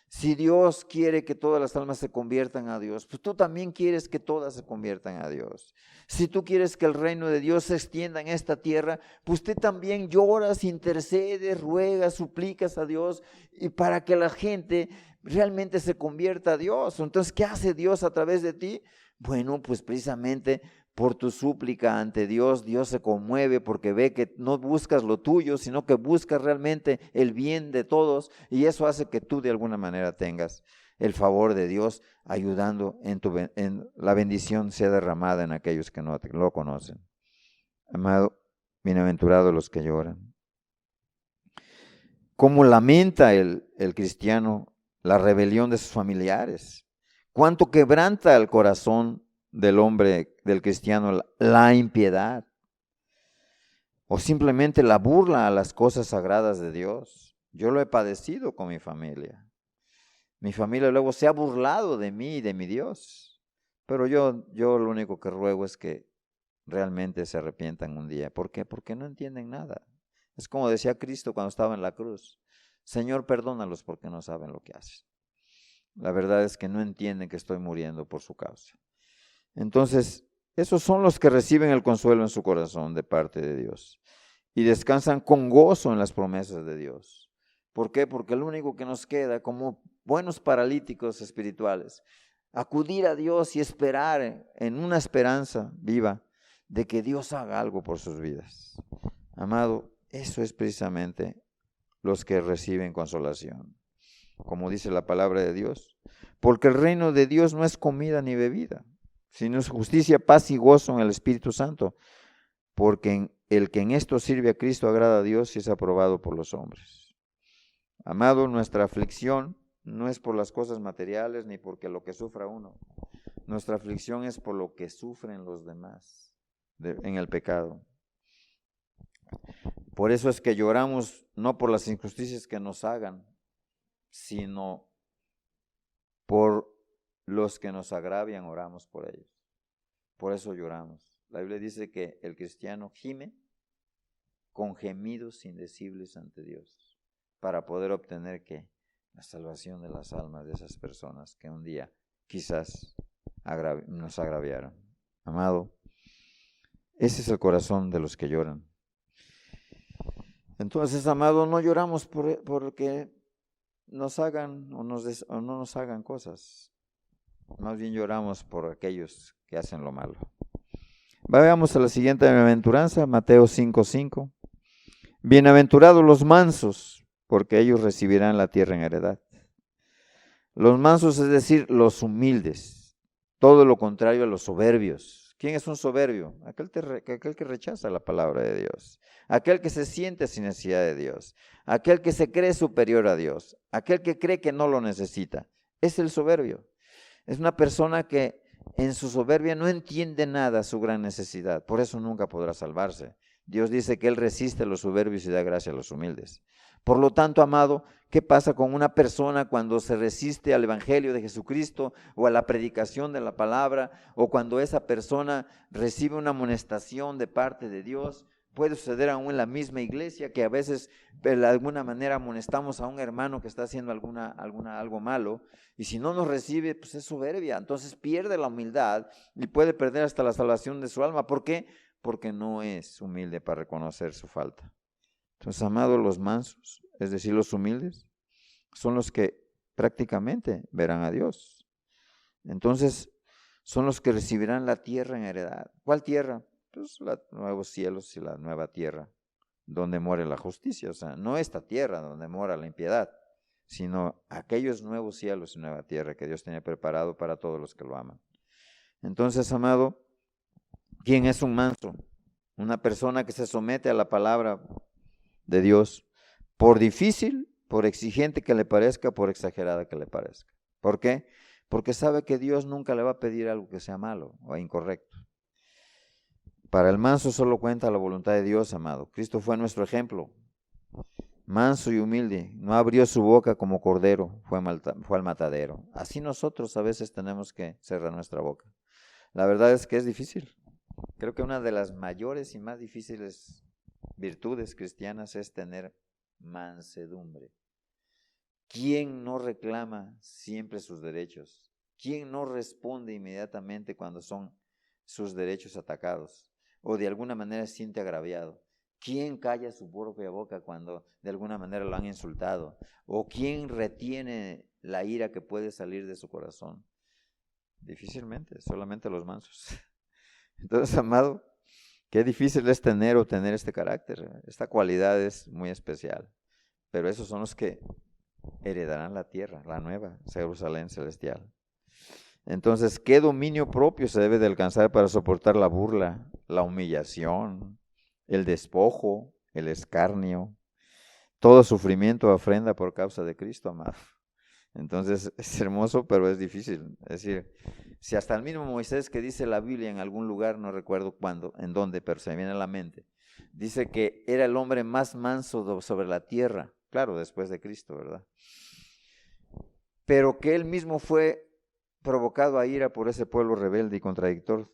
S1: Si Dios quiere que todas las almas se conviertan a Dios, pues tú también quieres que todas se conviertan a Dios. Si tú quieres que el reino de Dios se extienda en esta tierra, pues tú también lloras, intercedes, ruegas, suplicas a Dios y para que la gente realmente se convierta a Dios. Entonces, ¿qué hace Dios a través de ti? Bueno, pues precisamente por tu súplica ante Dios, Dios se conmueve porque ve que no buscas lo tuyo, sino que buscas realmente el bien de todos, y eso hace que tú de alguna manera tengas el favor de Dios, ayudando en la bendición sea derramada en aquellos que no lo conocen. Amado, bienaventurados los que lloran. ¿Cómo lamenta el cristiano la rebelión de sus familiares? ¿Cuánto quebranta el corazón del hombre, del cristiano, la impiedad? O simplemente la burla a las cosas sagradas de Dios. Yo lo he padecido con mi familia. Mi familia luego se ha burlado de mí y de mi Dios. Pero yo lo único que ruego es que realmente se arrepientan un día. ¿Por qué? Porque no entienden nada. Es como decía Cristo cuando estaba en la cruz: Señor, perdónalos porque no saben lo que hacen. La verdad es que no entienden que estoy muriendo por su causa. Entonces, esos son los que reciben el consuelo en su corazón de parte de Dios y descansan con gozo en las promesas de Dios. ¿Por qué? Porque lo único que nos queda como buenos paralíticos espirituales, acudir a Dios y esperar en una esperanza viva de que Dios haga algo por sus vidas. Amado, eso es precisamente los que reciben consolación. Como dice la palabra de Dios, porque el reino de Dios no es comida ni bebida, sino es justicia, paz y gozo en el Espíritu Santo, porque el que en esto sirve a Cristo agrada a Dios y es aprobado por los hombres. Amado, nuestra aflicción no es por las cosas materiales ni porque lo que sufra uno. Nuestra aflicción es por lo que sufren los demás en el pecado. Por eso es que lloramos no por las injusticias que nos hagan, sino por los que nos agravian, oramos por ellos. Por eso lloramos. La Biblia dice que el cristiano gime con gemidos indecibles ante Dios para poder obtener ¿qué? La salvación de las almas de esas personas que un día quizás nos agraviaron. Amado, ese es el corazón de los que lloran. Entonces, amado, no lloramos porque nos hagan o no nos hagan cosas. Más bien lloramos por aquellos que hacen lo malo. Vayamos a la siguiente bienaventuranza, Mateo 5:5. Bienaventurados los mansos, porque ellos recibirán la tierra en heredad. Los mansos, es decir, los humildes, todo lo contrario a los soberbios. ¿Quién es un soberbio? Aquel que rechaza la palabra de Dios, aquel que se siente sin necesidad de Dios, aquel que se cree superior a Dios, aquel que cree que no lo necesita. Es el soberbio. Es una persona que en su soberbia no entiende nada su gran necesidad, por eso nunca podrá salvarse. Dios dice que Él resiste a los soberbios y da gracia a los humildes. Por lo tanto, amado, ¿qué pasa con una persona cuando se resiste al Evangelio de Jesucristo o a la predicación de la palabra, o cuando esa persona recibe una amonestación de parte de Dios? Puede suceder aún en la misma iglesia que a veces de alguna manera amonestamos a un hermano que está haciendo algo malo, y si no nos recibe, pues es soberbia, entonces pierde la humildad y puede perder hasta la salvación de su alma. ¿Por qué? Porque no es humilde para reconocer su falta. Entonces, amados, los mansos, es decir, los humildes, son los que prácticamente verán a Dios. Entonces, son los que recibirán la tierra en heredad. ¿Cuál tierra? Pues los nuevos cielos y la nueva tierra, donde muere la justicia. O sea, no esta tierra donde mora la impiedad, sino aquellos nuevos cielos y nueva tierra que Dios tiene preparado para todos los que lo aman. Entonces, amado, ¿quién es un manso? Una persona que se somete a la palabra de Dios, por difícil, por exigente que le parezca, por exagerada que le parezca. ¿Por qué? Porque sabe que Dios nunca le va a pedir algo que sea malo o incorrecto. Para el manso solo cuenta la voluntad de Dios, amado. Cristo fue nuestro ejemplo, manso y humilde, no abrió su boca como cordero, fue al matadero. Así nosotros a veces tenemos que cerrar nuestra boca. La verdad es que es difícil. Creo que una de las mayores y más difíciles virtudes cristianas es tener mansedumbre. ¿Quién no reclama siempre sus derechos? ¿Quién no responde inmediatamente cuando son sus derechos atacados? O de alguna manera se siente agraviado. ¿Quién calla su propia boca cuando de alguna manera lo han insultado? ¿O quién retiene la ira que puede salir de su corazón? Difícilmente, solamente los mansos. Entonces, amado, qué difícil es tener o tener este carácter. Esta cualidad es muy especial. Pero esos son los que heredarán la tierra, la nueva Jerusalén celestial. Entonces, ¿qué dominio propio se debe de alcanzar para soportar la burla, la humillación, el despojo, el escarnio, todo sufrimiento, ofrenda por causa de Cristo, amado? Entonces, es hermoso, pero es difícil. Es decir, si hasta el mismo Moisés, que dice la Biblia en algún lugar, no recuerdo cuándo, en dónde, pero se me viene a la mente, dice que era el hombre más manso sobre la tierra, claro, después de Cristo, ¿verdad? Pero que él mismo fue provocado a ira por ese pueblo rebelde y contradictor,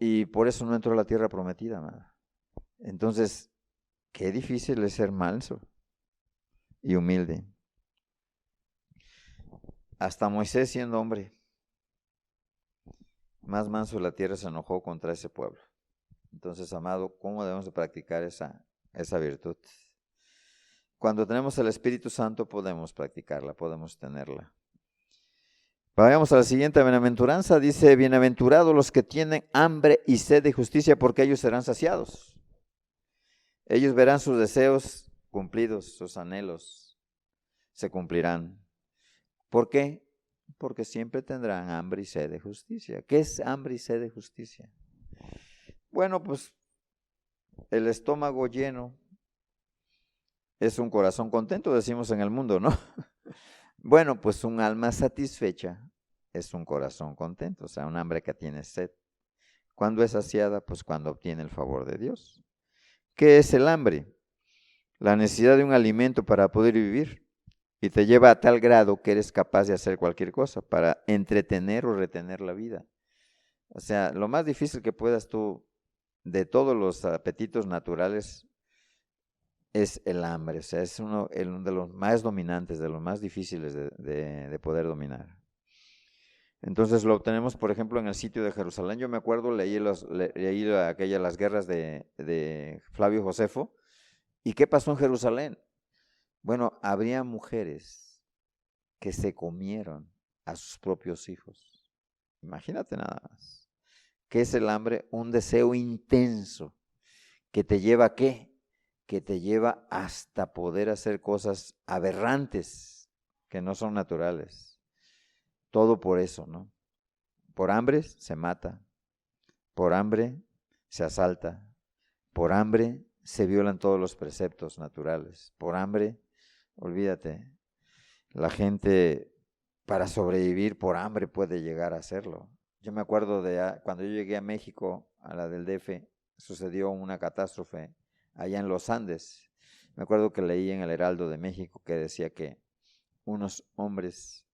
S1: y por eso no entró a la tierra prometida, amado. Entonces, qué difícil es ser manso y humilde. Hasta Moisés, siendo hombre más manso de la tierra, se enojó contra ese pueblo. Entonces, amado, ¿cómo debemos de practicar esa virtud? Cuando tenemos el Espíritu Santo podemos practicarla, podemos tenerla. Vayamos a la siguiente bienaventuranza. Dice, bienaventurados los que tienen hambre y sed de justicia, porque ellos serán saciados. Ellos verán sus deseos cumplidos, sus anhelos se cumplirán. ¿Por qué? Porque siempre tendrán hambre y sed de justicia. ¿Qué es hambre y sed de justicia? Bueno, pues el estómago lleno es un corazón contento, decimos en el mundo, ¿no? Bueno, pues un alma satisfecha es un corazón contento, o sea, un hambre que tiene sed. ¿Cuándo es saciada? Pues cuando obtiene el favor de Dios. ¿Qué es el hambre? La necesidad de un alimento para poder vivir. Y te lleva a tal grado que eres capaz de hacer cualquier cosa para entretener o retener la vida. O sea, lo más difícil que puedas tú, de todos los apetitos naturales, es el hambre. O sea, es uno de los más dominantes, de los más difíciles de poder dominar. Entonces lo obtenemos, por ejemplo, en el sitio de Jerusalén. Yo me acuerdo, leí las guerras de Flavio Josefo. ¿Y qué pasó en Jerusalén? Bueno, habría mujeres que se comieron a sus propios hijos. Imagínate nada más. ¿Qué es el hambre? Un deseo intenso que te lleva ¿a qué? Que te lleva hasta poder hacer cosas aberrantes que no son naturales. Todo por eso, ¿no? Por hambre se mata, por hambre se asalta, por hambre se violan todos los preceptos naturales, por hambre, olvídate, la gente para sobrevivir por hambre puede llegar a hacerlo. Yo me acuerdo de cuando yo llegué a México, a la del DF, sucedió una catástrofe allá en los Andes. Me acuerdo que leí en el Heraldo de México que decía que unos hombres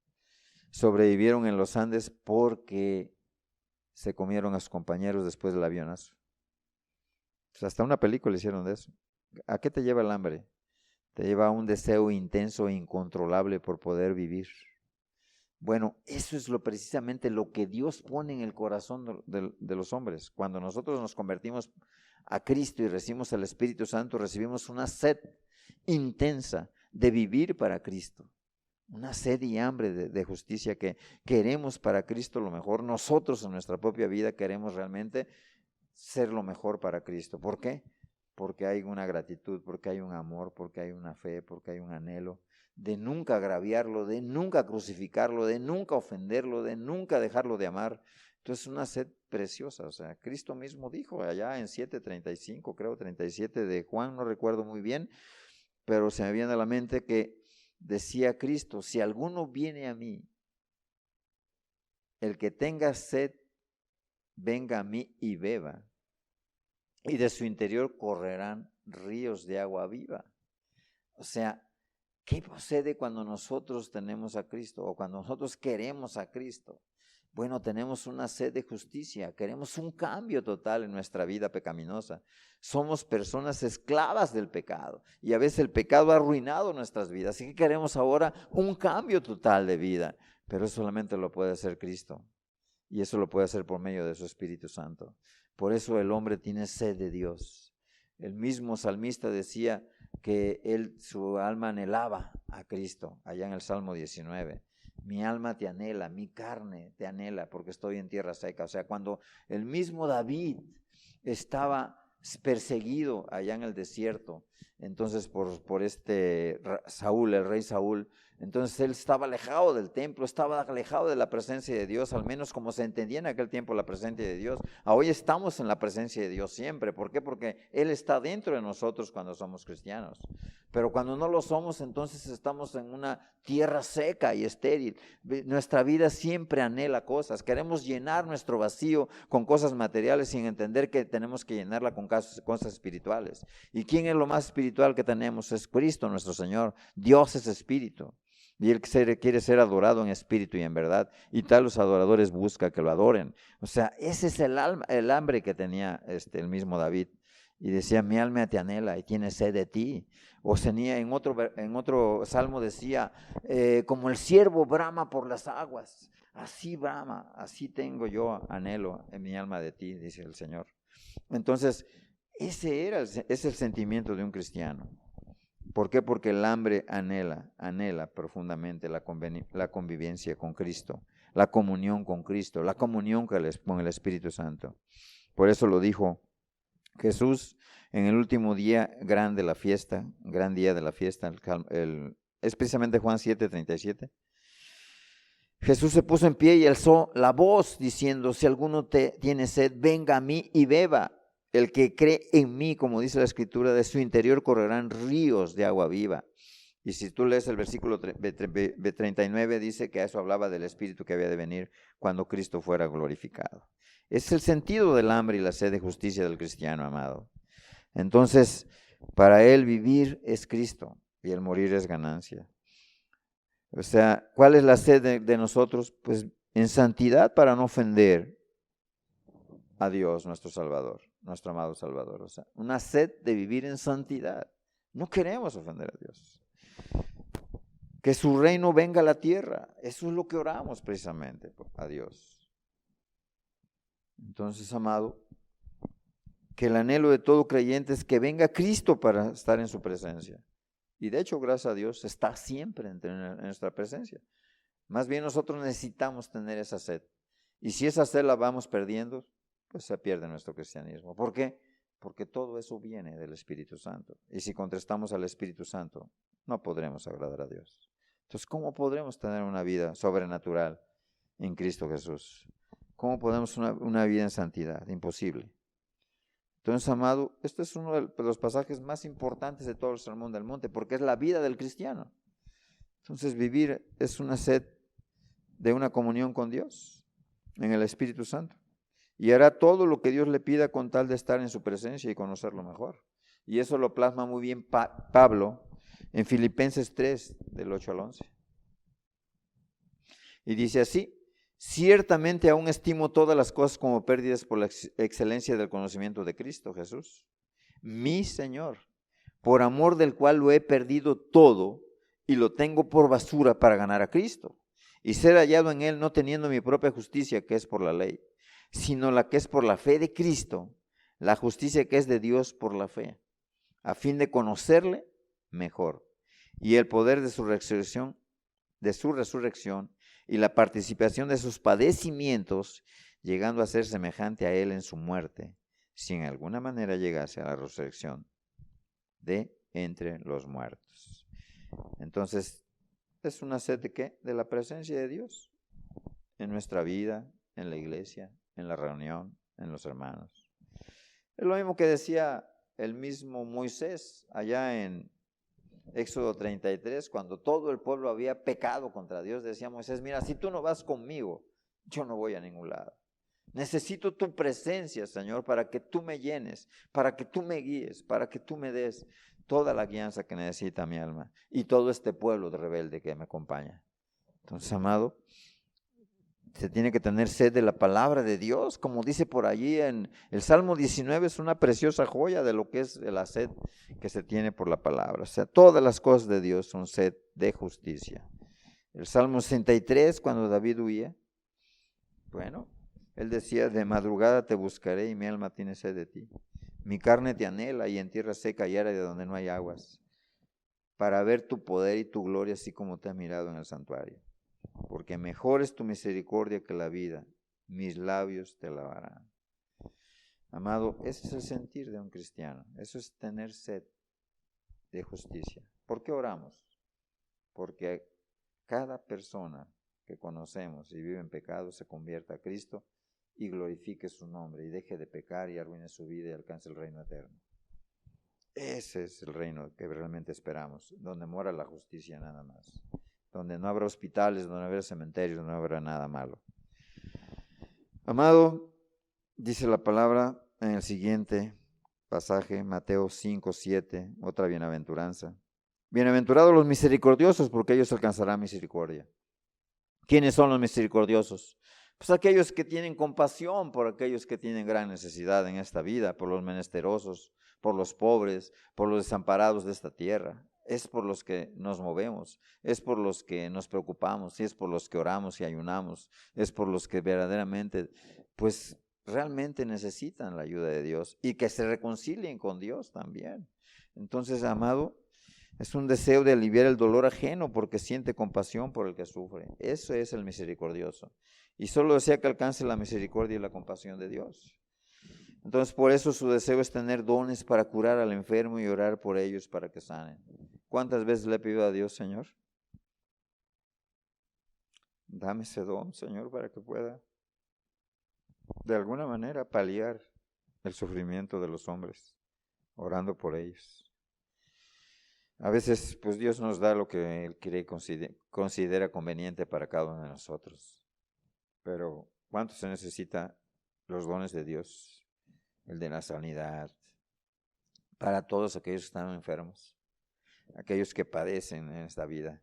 S1: sobrevivieron en los Andes porque se comieron a sus compañeros después del avionazo. Pues hasta una película hicieron de eso. ¿A qué te lleva el hambre? Te lleva a un deseo intenso e incontrolable por poder vivir. Bueno, eso es precisamente lo que Dios pone en el corazón de los hombres. Cuando nosotros nos convertimos a Cristo y recibimos el Espíritu Santo, recibimos una sed intensa de vivir para Cristo. Una sed y hambre de justicia que queremos para Cristo lo mejor. Nosotros en nuestra propia vida queremos realmente ser lo mejor para Cristo. ¿Por qué? Porque hay una gratitud, porque hay un amor, porque hay una fe, porque hay un anhelo de nunca agraviarlo, de nunca crucificarlo, de nunca ofenderlo, de nunca dejarlo de amar. Entonces una sed preciosa. O sea, Cristo mismo dijo allá en 7:35, creo 37 de Juan, no recuerdo muy bien, pero se me viene a la mente que decía Cristo, si alguno viene a mí, el que tenga sed, venga a mí y beba, y de su interior correrán ríos de agua viva. O sea, ¿qué procede cuando nosotros tenemos a Cristo o cuando nosotros queremos a Cristo? Bueno, tenemos una sed de justicia, queremos un cambio total en nuestra vida pecaminosa. Somos personas esclavas del pecado y a veces el pecado ha arruinado nuestras vidas. Así que queremos ahora un cambio total de vida, pero eso solamente lo puede hacer Cristo y eso lo puede hacer por medio de su Espíritu Santo. Por eso el hombre tiene sed de Dios. El mismo salmista decía que su alma anhelaba a Cristo, allá en el Salmo 19. Mi alma te anhela, mi carne te anhela, porque estoy en tierra seca. O sea, cuando el mismo David estaba perseguido allá en el desierto, entonces por Saúl, el rey Saúl, entonces él estaba alejado del templo, estaba alejado de la presencia de Dios, al menos como se entendía en aquel tiempo la presencia de Dios. Hoy estamos en la presencia de Dios siempre. ¿Por qué? Porque Él está dentro de nosotros cuando somos cristianos. Pero cuando no lo somos, entonces estamos en una tierra seca y estéril. Nuestra vida siempre anhela cosas. Queremos llenar nuestro vacío con cosas materiales sin entender que tenemos que llenarla con cosas espirituales. ¿Y quién es lo más espiritual que tenemos? Es Cristo nuestro Señor. Dios es espíritu. Y Él quiere ser adorado en espíritu y en verdad. Y tal los adoradores buscan que lo adoren. O sea, ese es el hambre que tenía el mismo David. Y decía, mi alma te anhela y tiene sed de ti. O tenía en otro salmo decía, como el ciervo brama por las aguas. Así brama, así tengo yo anhelo en mi alma de ti, dice el Señor. Entonces, ese es el sentimiento de un cristiano. ¿Por qué? Porque el hambre anhela profundamente la convivencia con Cristo, la comunión con Cristo, la comunión con el Espíritu Santo. Por eso lo dijo Jesús en el último día gran día de la fiesta, es precisamente Juan 7:37. Jesús se puso en pie y alzó la voz diciendo, si alguno tiene sed, venga a mí y beba. El que cree en mí, como dice la Escritura, de su interior correrán ríos de agua viva. Y si tú lees el versículo 39, dice que eso hablaba del Espíritu que había de venir cuando Cristo fuera glorificado. Es el sentido del hambre y la sed de justicia del cristiano, amado. Entonces, para él vivir es Cristo y el morir es ganancia. O sea, ¿cuál es la sed de nosotros? Pues en santidad para no ofender a Dios, nuestro Salvador, nuestro amado Salvador. O sea, una sed de vivir en santidad. No queremos ofender a Dios. Que su reino venga a la tierra. Eso es lo que oramos precisamente a Dios. Entonces, amado, que el anhelo de todo creyente es que venga Cristo para estar en su presencia. Y de hecho, gracias a Dios, está siempre en nuestra presencia. Más bien nosotros necesitamos tener esa sed. Y si esa sed la vamos perdiendo, pues se pierde nuestro cristianismo. ¿Por qué? Porque todo eso viene del Espíritu Santo. Y si contestamos al Espíritu Santo, no podremos agradar a Dios. Entonces, ¿cómo podremos tener una vida sobrenatural en Cristo Jesús? ¿Cómo podemos una vida en santidad? Imposible. Entonces, amado, este es uno de los pasajes más importantes de todo el Sermón del Monte, porque es la vida del cristiano. Entonces, vivir es una sed de una comunión con Dios, en el Espíritu Santo. Y hará todo lo que Dios le pida con tal de estar en su presencia y conocerlo mejor. Y eso lo plasma muy bien Pablo en Filipenses 3, del 8 al 11. Y dice así, ciertamente aún estimo todas las cosas como pérdidas por la excelencia del conocimiento de Cristo Jesús, mi Señor, por amor del cual lo he perdido todo y lo tengo por basura para ganar a Cristo y ser hallado en Él, no teniendo mi propia justicia que es por la ley, sino la que es por la fe de Cristo, la justicia que es de Dios por la fe, a fin de conocerle mejor y el poder de su resurrección y la participación de sus padecimientos, llegando a ser semejante a Él en su muerte, si en alguna manera llegase a la resurrección de entre los muertos. Entonces, ¿es una sed de qué? De la presencia de Dios en nuestra vida, en la iglesia, en la reunión, en los hermanos. Es lo mismo que decía el mismo Moisés allá en Éxodo 33, cuando todo el pueblo había pecado contra Dios, decía Moisés, mira, si tú no vas conmigo, yo no voy a ningún lado. Necesito tu presencia, Señor, para que tú me llenes, para que tú me guíes, para que tú me des toda la guianza que necesita mi alma y todo este pueblo de rebelde que me acompaña. Entonces, amado, se tiene que tener sed de la palabra de Dios, como dice por allí en el Salmo 19, es una preciosa joya de lo que es la sed que se tiene por la palabra. O sea, todas las cosas de Dios son sed de justicia. El Salmo 63, cuando David huía, bueno, él decía, de madrugada te buscaré y mi alma tiene sed de ti. Mi carne te anhela y en tierra seca y árida donde no hay aguas, para ver tu poder y tu gloria así como te ha mirado en el santuario. Porque mejor es tu misericordia que la vida, mis labios te alabarán. Amado, ese es el sentir de un cristiano, eso es tener sed de justicia. ¿Por qué oramos? Porque cada persona que conocemos y vive en pecado se convierta a Cristo y glorifique su nombre y deje de pecar y arruine su vida y alcance el reino eterno. Ese es el reino que realmente esperamos, donde mora la justicia nada más, donde no habrá hospitales, donde no habrá cementerios, no habrá nada malo. Amado, dice la palabra en el siguiente pasaje, Mateo 5:7, otra bienaventuranza. Bienaventurados los misericordiosos, porque ellos alcanzarán misericordia. ¿Quiénes son los misericordiosos? Pues aquellos que tienen compasión por aquellos que tienen gran necesidad en esta vida, por los menesterosos, por los pobres, por los desamparados de esta tierra. Es por los que nos movemos, es por los que nos preocupamos, es por los que oramos y ayunamos, es por los que verdaderamente, pues realmente necesitan la ayuda de Dios y que se reconcilien con Dios también. Entonces, amado, es un deseo de aliviar el dolor ajeno porque siente compasión por el que sufre. Eso es el misericordioso. Y solo desea que alcance la misericordia y la compasión de Dios. Entonces, por eso su deseo es tener dones para curar al enfermo y orar por ellos para que sanen. ¿Cuántas veces le he pedido a Dios, Señor? Dame ese don, Señor, para que pueda de alguna manera paliar el sufrimiento de los hombres, orando por ellos. A veces, pues Dios nos da lo que Él quiere considera conveniente para cada uno de nosotros. Pero, ¿cuánto se necesita los dones de Dios? El de la sanidad, para todos aquellos que están enfermos, aquellos que padecen en esta vida.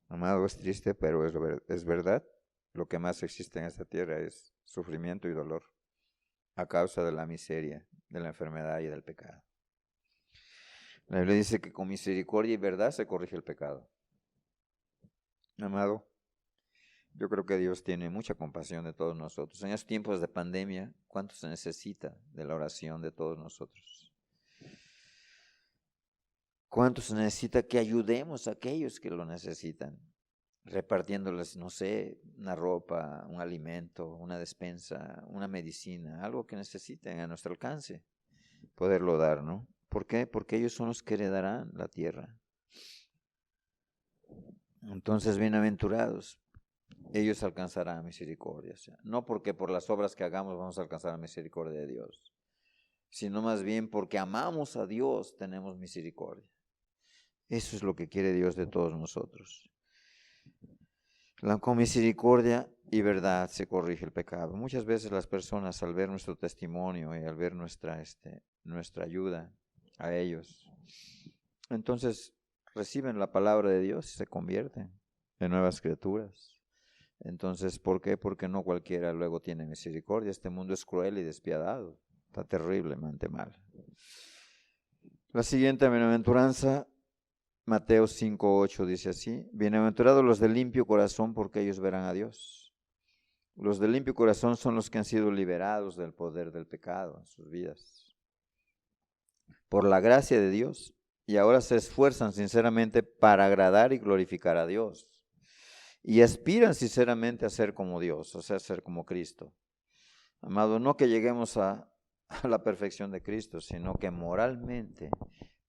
S1: Amado, es triste, pero es verdad. Lo que más existe en esta tierra es sufrimiento y dolor a causa de la miseria, de la enfermedad y del pecado. La Biblia dice que con misericordia y verdad se corrige el pecado. Amado, yo creo que Dios tiene mucha compasión de todos nosotros. En estos tiempos de pandemia, ¿cuánto se necesita de la oración de todos nosotros? ¿Cuánto se necesita que ayudemos a aquellos que lo necesitan? Repartiéndoles, no sé, una ropa, un alimento, una despensa, una medicina, algo que necesiten a nuestro alcance, poderlo dar, ¿no? ¿Por qué? Porque ellos son los que heredarán la tierra. Entonces, bienaventurados, ellos alcanzarán misericordia. O sea, no porque por las obras que hagamos vamos a alcanzar la misericordia de Dios, sino más bien porque amamos a Dios tenemos misericordia. Eso es lo que quiere Dios de todos nosotros. Con misericordia y verdad se corrige el pecado. Muchas veces las personas al ver nuestro testimonio y al ver nuestra ayuda a ellos, entonces reciben la palabra de Dios y se convierten en nuevas criaturas. Entonces, ¿por qué? Porque no cualquiera luego tiene misericordia. Este mundo es cruel y despiadado. Está terriblemente mal. La siguiente bienaventuranza, Mateo 5:8 dice así: bienaventurados los de limpio corazón, porque ellos verán a Dios. Los de limpio corazón son los que han sido liberados del poder del pecado en sus vidas, por la gracia de Dios, y ahora se esfuerzan sinceramente para agradar y glorificar a Dios, y aspiran sinceramente a ser como Dios, o sea, a ser como Cristo. Amado, no que lleguemos a la perfección de Cristo, sino que moralmente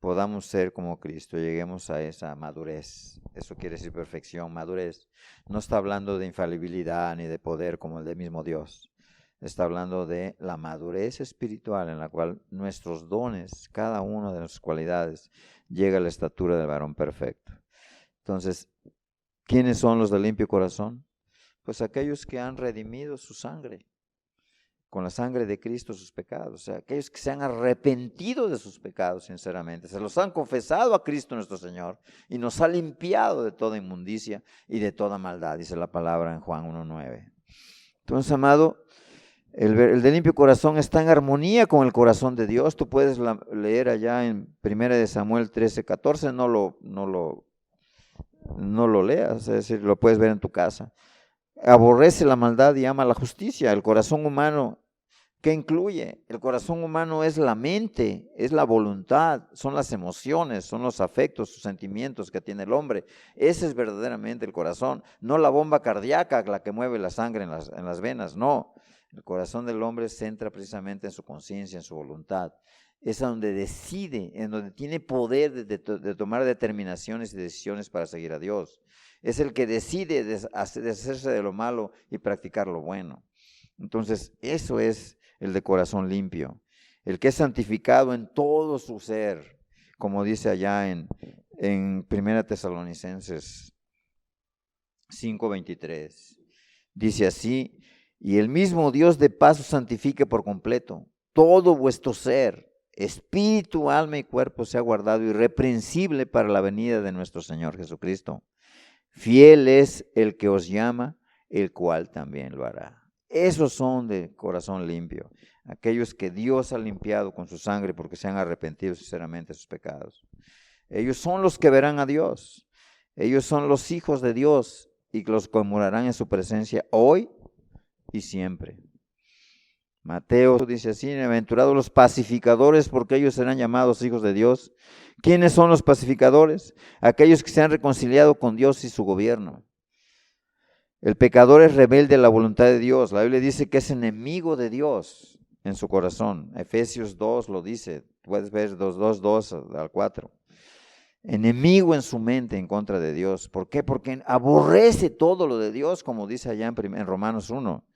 S1: podamos ser como Cristo, lleguemos a esa madurez. Eso quiere decir perfección, madurez. No está hablando de infalibilidad ni de poder como el del mismo Dios. Está hablando de la madurez espiritual en la cual nuestros dones, cada una de nuestras cualidades, llega a la estatura del varón perfecto. Entonces, ¿quiénes son los de limpio corazón? Pues aquellos que han redimido su sangre, con la sangre de Cristo sus pecados. O sea, aquellos que se han arrepentido de sus pecados sinceramente, se los han confesado a Cristo nuestro Señor y nos ha limpiado de toda inmundicia y de toda maldad, dice la palabra en Juan 1:9. Entonces, amado, el de limpio corazón está en armonía con el corazón de Dios. Tú puedes leer allá en 1 Samuel 13:14, no lo leas, es decir, lo puedes ver en tu casa. Aborrece la maldad y ama la justicia. El corazón humano ¿Qué incluye? El corazón humano es la mente, es la voluntad, son las emociones, son los afectos, sus sentimientos que tiene el hombre. Ese es verdaderamente el corazón, no la bomba cardíaca la que mueve la sangre en las venas, no. El corazón del hombre se centra precisamente en su conciencia, en su voluntad. Es donde decide, en donde tiene poder de tomar determinaciones y decisiones para seguir a Dios. Es el que decide deshacerse de lo malo y practicar lo bueno. Entonces, eso es el de corazón limpio, el que es santificado en todo su ser, como dice allá en 1 Tesalonicenses 5:23. Dice así: y el mismo Dios de paz os santifique por completo, todo vuestro ser, espíritu, alma y cuerpo sea guardado irreprensible para la venida de nuestro Señor Jesucristo. Fiel es el que os llama, el cual también lo hará. Esos son de corazón limpio, aquellos que Dios ha limpiado con su sangre porque se han arrepentido sinceramente de sus pecados. Ellos son los que verán a Dios, ellos son los hijos de Dios y los conmemorarán en su presencia hoy y siempre. Mateo dice así: bienaventurados los pacificadores, porque ellos serán llamados hijos de Dios. ¿Quiénes son los pacificadores? Aquellos que se han reconciliado con Dios y su gobierno. El pecador es rebelde a la voluntad de Dios. La Biblia dice que es enemigo de Dios en su corazón. Efesios 2 lo dice, puedes ver 2 al 4. Enemigo en su mente en contra de Dios. ¿Por qué? Porque aborrece todo lo de Dios, como dice allá en Romanos 1.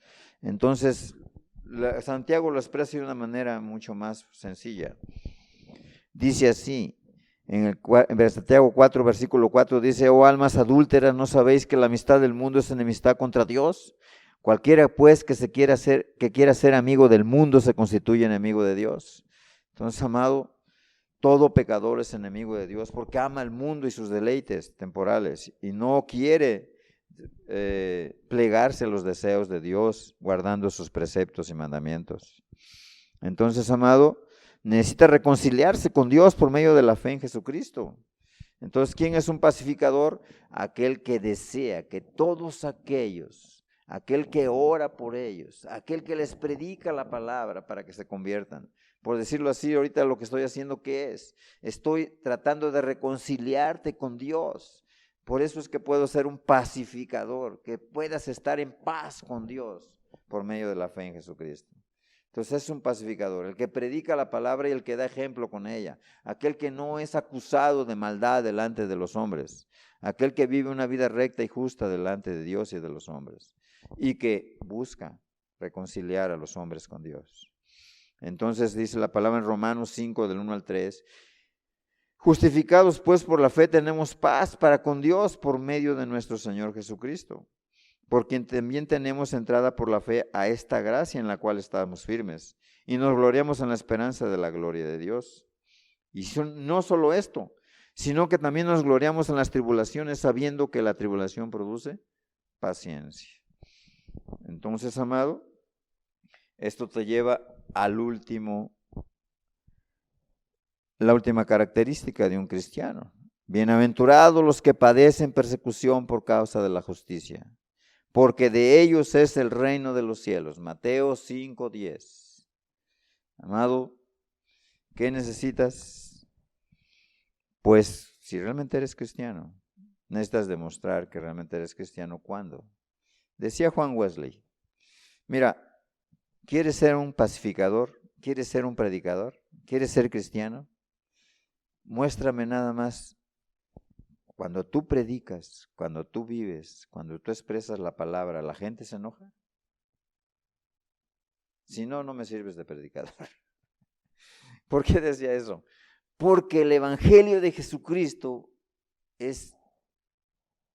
S1: Entonces, Santiago lo expresa de una manera mucho más sencilla. Dice así, en Santiago 4, versículo 4, dice: oh almas adúlteras, ¿no sabéis que la amistad del mundo es enemistad contra Dios? Cualquiera pues que quiera ser amigo del mundo se constituye enemigo de Dios. Entonces, amado, todo pecador es enemigo de Dios porque ama el mundo y sus deleites temporales y no quiere plegarse a los deseos de Dios, guardando sus preceptos y mandamientos. Entonces, amado, necesita reconciliarse con Dios por medio de la fe en Jesucristo. Entonces, ¿quién es un pacificador? Aquel que desea que todos aquellos, aquel que ora por ellos, aquel que les predica la palabra para que se conviertan. Por decirlo así, ahorita lo que estoy haciendo, ¿qué es? Estoy tratando de reconciliarte con Dios. Por eso es que puedo ser un pacificador, que puedas estar en paz con Dios por medio de la fe en Jesucristo. Entonces es un pacificador, el que predica la palabra y el que da ejemplo con ella, aquel que no es acusado de maldad delante de los hombres, aquel que vive una vida recta y justa delante de Dios y de los hombres, y que busca reconciliar a los hombres con Dios. Entonces dice la palabra en Romanos 5, del 1 al 3, justificados pues por la fe tenemos paz para con Dios por medio de nuestro Señor Jesucristo, por quien también tenemos entrada por la fe a esta gracia en la cual estamos firmes y nos gloriamos en la esperanza de la gloria de Dios. Y no solo esto, sino que también nos gloriamos en las tribulaciones, sabiendo que la tribulación produce paciencia. Entonces, amado, esto te lleva al la última característica de un cristiano. Bienaventurados los que padecen persecución por causa de la justicia, porque de ellos es el reino de los cielos. Mateo 5:10. Amado, ¿qué necesitas? Pues si realmente eres cristiano, necesitas demostrar que realmente eres cristiano. ¿Cuándo? Decía Juan Wesley, mira, ¿quieres ser un pacificador? ¿Quieres ser un predicador? ¿Quieres ser cristiano? Muéstrame nada más. Cuando tú predicas, cuando tú vives, cuando tú expresas la palabra, ¿la gente se enoja? Si no, no me sirves de predicador. ¿Por qué decía eso? Porque el evangelio de Jesucristo es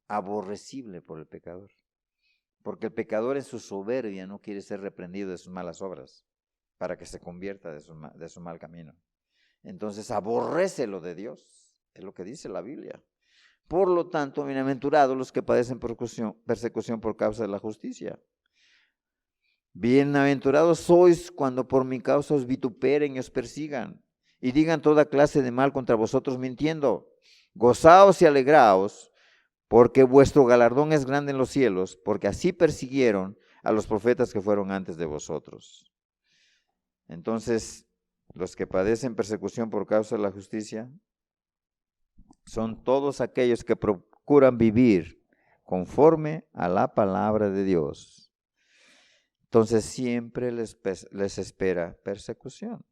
S1: aborrecible por el pecador. Porque el pecador en su soberbia no quiere ser reprendido de sus malas obras para que se convierta de su mal camino. Entonces aborrece lo de Dios, es lo que dice la Biblia. Por lo tanto, bienaventurados los que padecen persecución por causa de la justicia. Bienaventurados sois cuando por mi causa os vituperen y os persigan, y digan toda clase de mal contra vosotros mintiendo. Gozaos y alegraos, porque vuestro galardón es grande en los cielos, porque así persiguieron a los profetas que fueron antes de vosotros. Entonces, los que padecen persecución por causa de la justicia son todos aquellos que procuran vivir conforme a la palabra de Dios. Entonces siempre les espera persecución.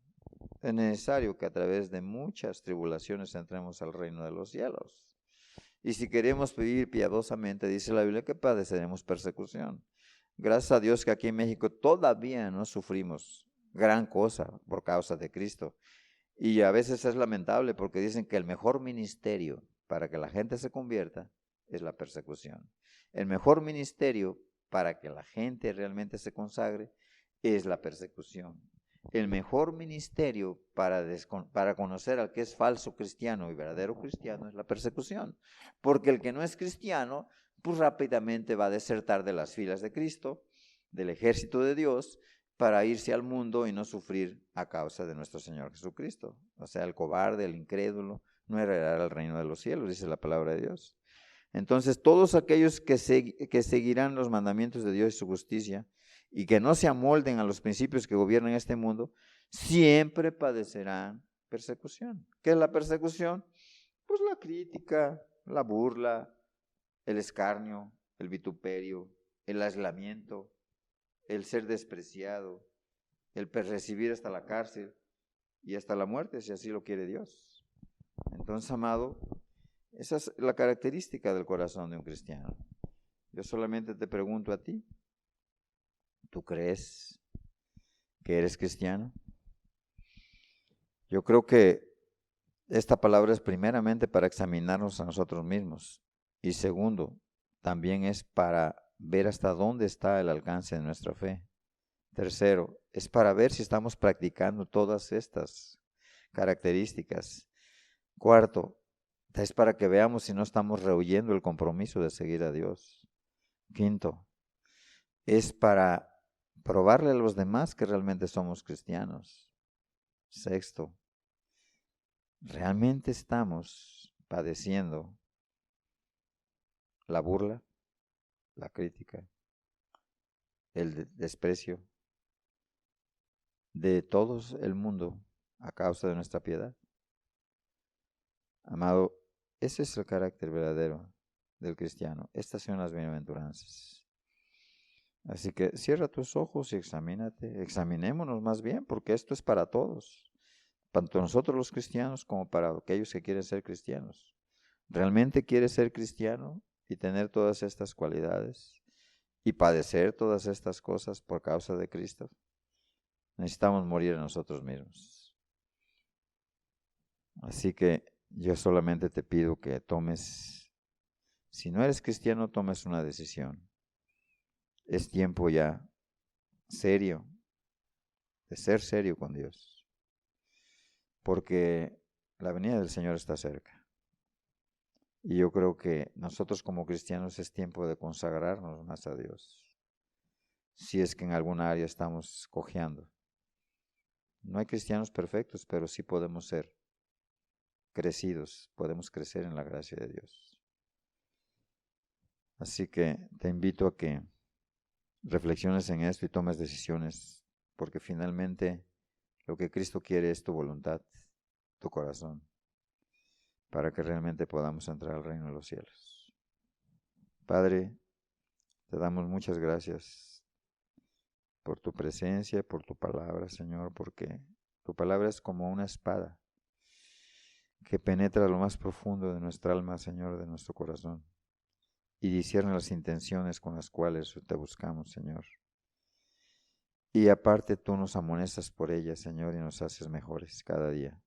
S1: Es necesario que a través de muchas tribulaciones entremos al reino de los cielos. Y si queremos vivir piadosamente, dice la Biblia, que padeceremos persecución. Gracias a Dios que aquí en México todavía no sufrimos gran cosa por causa de Cristo. Y a veces es lamentable porque dicen que el mejor ministerio para que la gente se convierta es la persecución. El mejor ministerio para que la gente realmente se consagre es la persecución. El mejor ministerio para conocer al que es falso cristiano y verdadero cristiano es la persecución. Porque el que no es cristiano, pues rápidamente va a desertar de las filas de Cristo, del ejército de Dios, para irse al mundo y no sufrir a causa de nuestro Señor Jesucristo. O sea, el cobarde, el incrédulo, no heredará el reino de los cielos, dice la palabra de Dios. Entonces, todos aquellos que seguirán los mandamientos de Dios y su justicia y que no se amolden a los principios que gobiernan este mundo, siempre padecerán persecución. ¿Qué es la persecución? Pues la crítica, la burla, el escarnio, el vituperio, el aislamiento, el ser despreciado, el recibir hasta la cárcel y hasta la muerte, si así lo quiere Dios. Entonces, amado, esa es la característica del corazón de un cristiano. Yo solamente te pregunto a ti, ¿tú crees que eres cristiano? Yo creo que esta palabra es primeramente para examinarnos a nosotros mismos y segundo, también es para ver hasta dónde está el alcance de nuestra fe. Tercero, es para ver si estamos practicando todas estas características. Cuarto, es para que veamos si no estamos rehuyendo el compromiso de seguir a Dios. Quinto, es para probarle a los demás que realmente somos cristianos. Sexto, ¿realmente estamos padeciendo la burla, la crítica, el desprecio de todo el mundo a causa de nuestra piedad? Amado, ese es el carácter verdadero del cristiano. Estas son las bienaventuranzas. Así que cierra tus ojos y examínate, examinémonos más bien, porque esto es para todos, tanto nosotros los cristianos como para aquellos que quieren ser cristianos. ¿Realmente quieres ser cristiano y tener todas estas cualidades y padecer todas estas cosas por causa de Cristo? Necesitamos morir a nosotros mismos. Así que yo solamente te pido que tomes, si no eres cristiano, tomes una decisión. Es tiempo ya serio, de ser serio con Dios, porque la venida del Señor está cerca. Y yo creo que nosotros como cristianos es tiempo de consagrarnos más a Dios, si es que en alguna área estamos cojeando. No hay cristianos perfectos, pero sí podemos ser crecidos, podemos crecer en la gracia de Dios. Así que te invito a que reflexiones en esto y tomes decisiones, porque finalmente lo que Cristo quiere es tu voluntad, tu corazón, para que realmente podamos entrar al reino de los cielos. Padre, te damos muchas gracias por tu presencia, por tu palabra, Señor, porque tu palabra es como una espada que penetra lo más profundo de nuestra alma, Señor, de nuestro corazón, y discierne las intenciones con las cuales te buscamos, Señor. Y aparte tú nos amonestas por ella, Señor, y nos haces mejores cada día.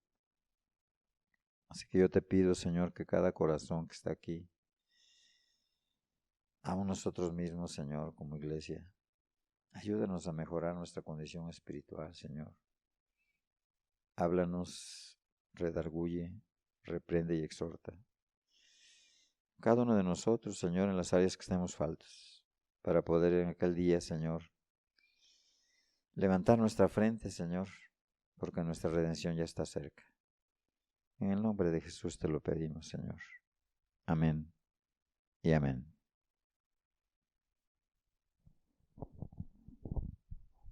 S1: Así que yo te pido, Señor, que cada corazón que está aquí, aún nosotros mismos, Señor, como iglesia, ayúdanos a mejorar nuestra condición espiritual, Señor. Háblanos, redarguye, reprende y exhorta. Cada uno de nosotros, Señor, en las áreas que estemos faltos, para poder en aquel día, Señor, levantar nuestra frente, Señor, porque nuestra redención ya está cerca. En el nombre de Jesús te lo pedimos, Señor. Amén y amén.